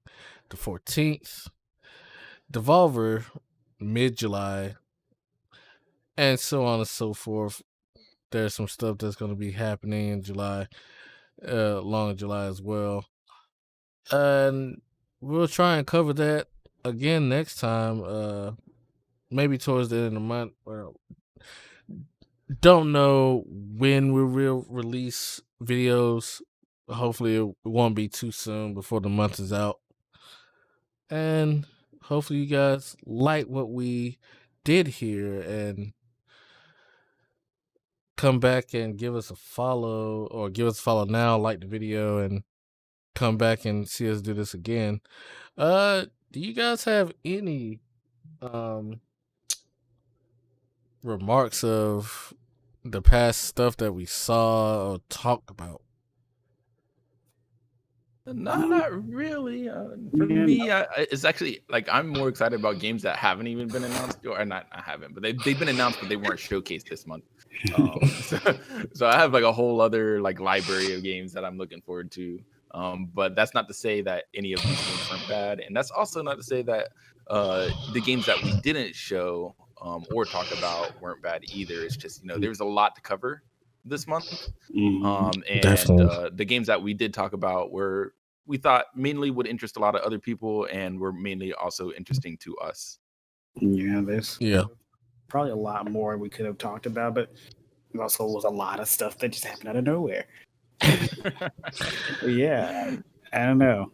the 14th. Devolver, mid-July. And so on and so forth. There's some stuff that's going to be happening in July, long July as well. And we'll try and cover that again next time. Maybe towards the end of the month. Well, don't know when we will release videos. Hopefully it won't be too soon before the month is out. And hopefully you guys like what we did here and come back and give us a follow, or give us a follow now, like the video, and come back and see us do this again. Do you guys have any remarks of the past stuff that we saw or talked about? Not really. For me, it's actually like I'm more excited about games that haven't even been announced, or not. I haven't, but they've been announced, but they weren't showcased this month. So I have like a whole other like library of games that I'm looking forward to. But that's not to say that any of these games weren't bad, and that's also not to say that the games that we didn't show or talk about weren't bad either. It's just there's a lot to cover this month. And the games that we did talk about we thought mainly would interest a lot of other people and were mainly also interesting to us. Yeah, there's probably a lot more we could have talked about, but there also was a lot of stuff that just happened out of nowhere. Yeah, I don't know.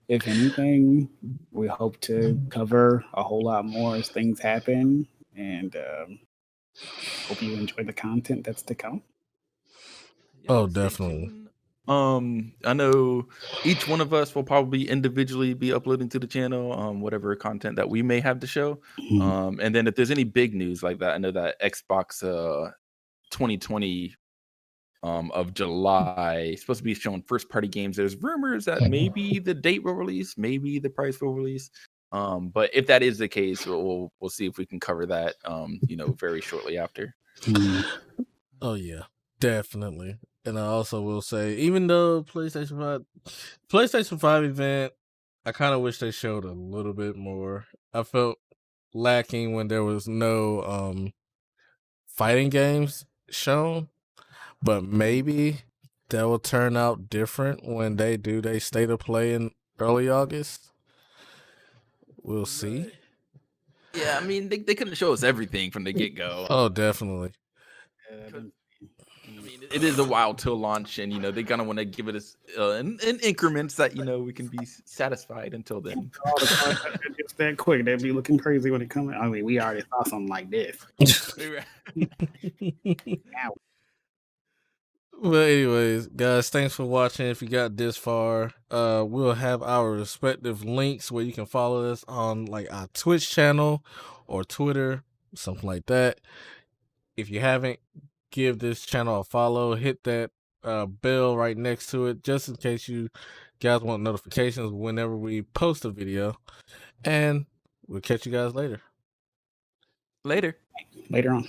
If anything, we hope to cover a whole lot more as things happen, and hope you enjoy the content that's to come. Oh, definitely. I know each one of us will probably individually be uploading to the channel whatever content that we may have to show. And then if there's any big news like that, I know that Xbox 2020 of July is supposed to be showing first party games. There's rumors that maybe the date will release, maybe the price will release. But if that is the case, we'll see if we can cover that very shortly after. Oh yeah, definitely. And I also will say, even though PlayStation 5 event, I kind of wish they showed a little bit more. I felt lacking when there was no fighting games shown, but maybe that will turn out different when they do their state of play in early August. We'll see. Yeah, I mean, they couldn't show us everything from the get go. Oh, definitely. I mean, it is a while till launch, and they're gonna want to give it in increments that we can be satisfied until then. All the content just that quick, they'd be looking crazy when it comes. I mean, we already saw something like this. Well, anyways, guys, thanks for watching. If you got this far, we'll have our respective links where you can follow us on like our Twitch channel or Twitter, something like that. If you haven't, give this channel a follow. Hit that bell right next to it, just in case you guys want notifications whenever we post a video. And we'll catch you guys later. Later on.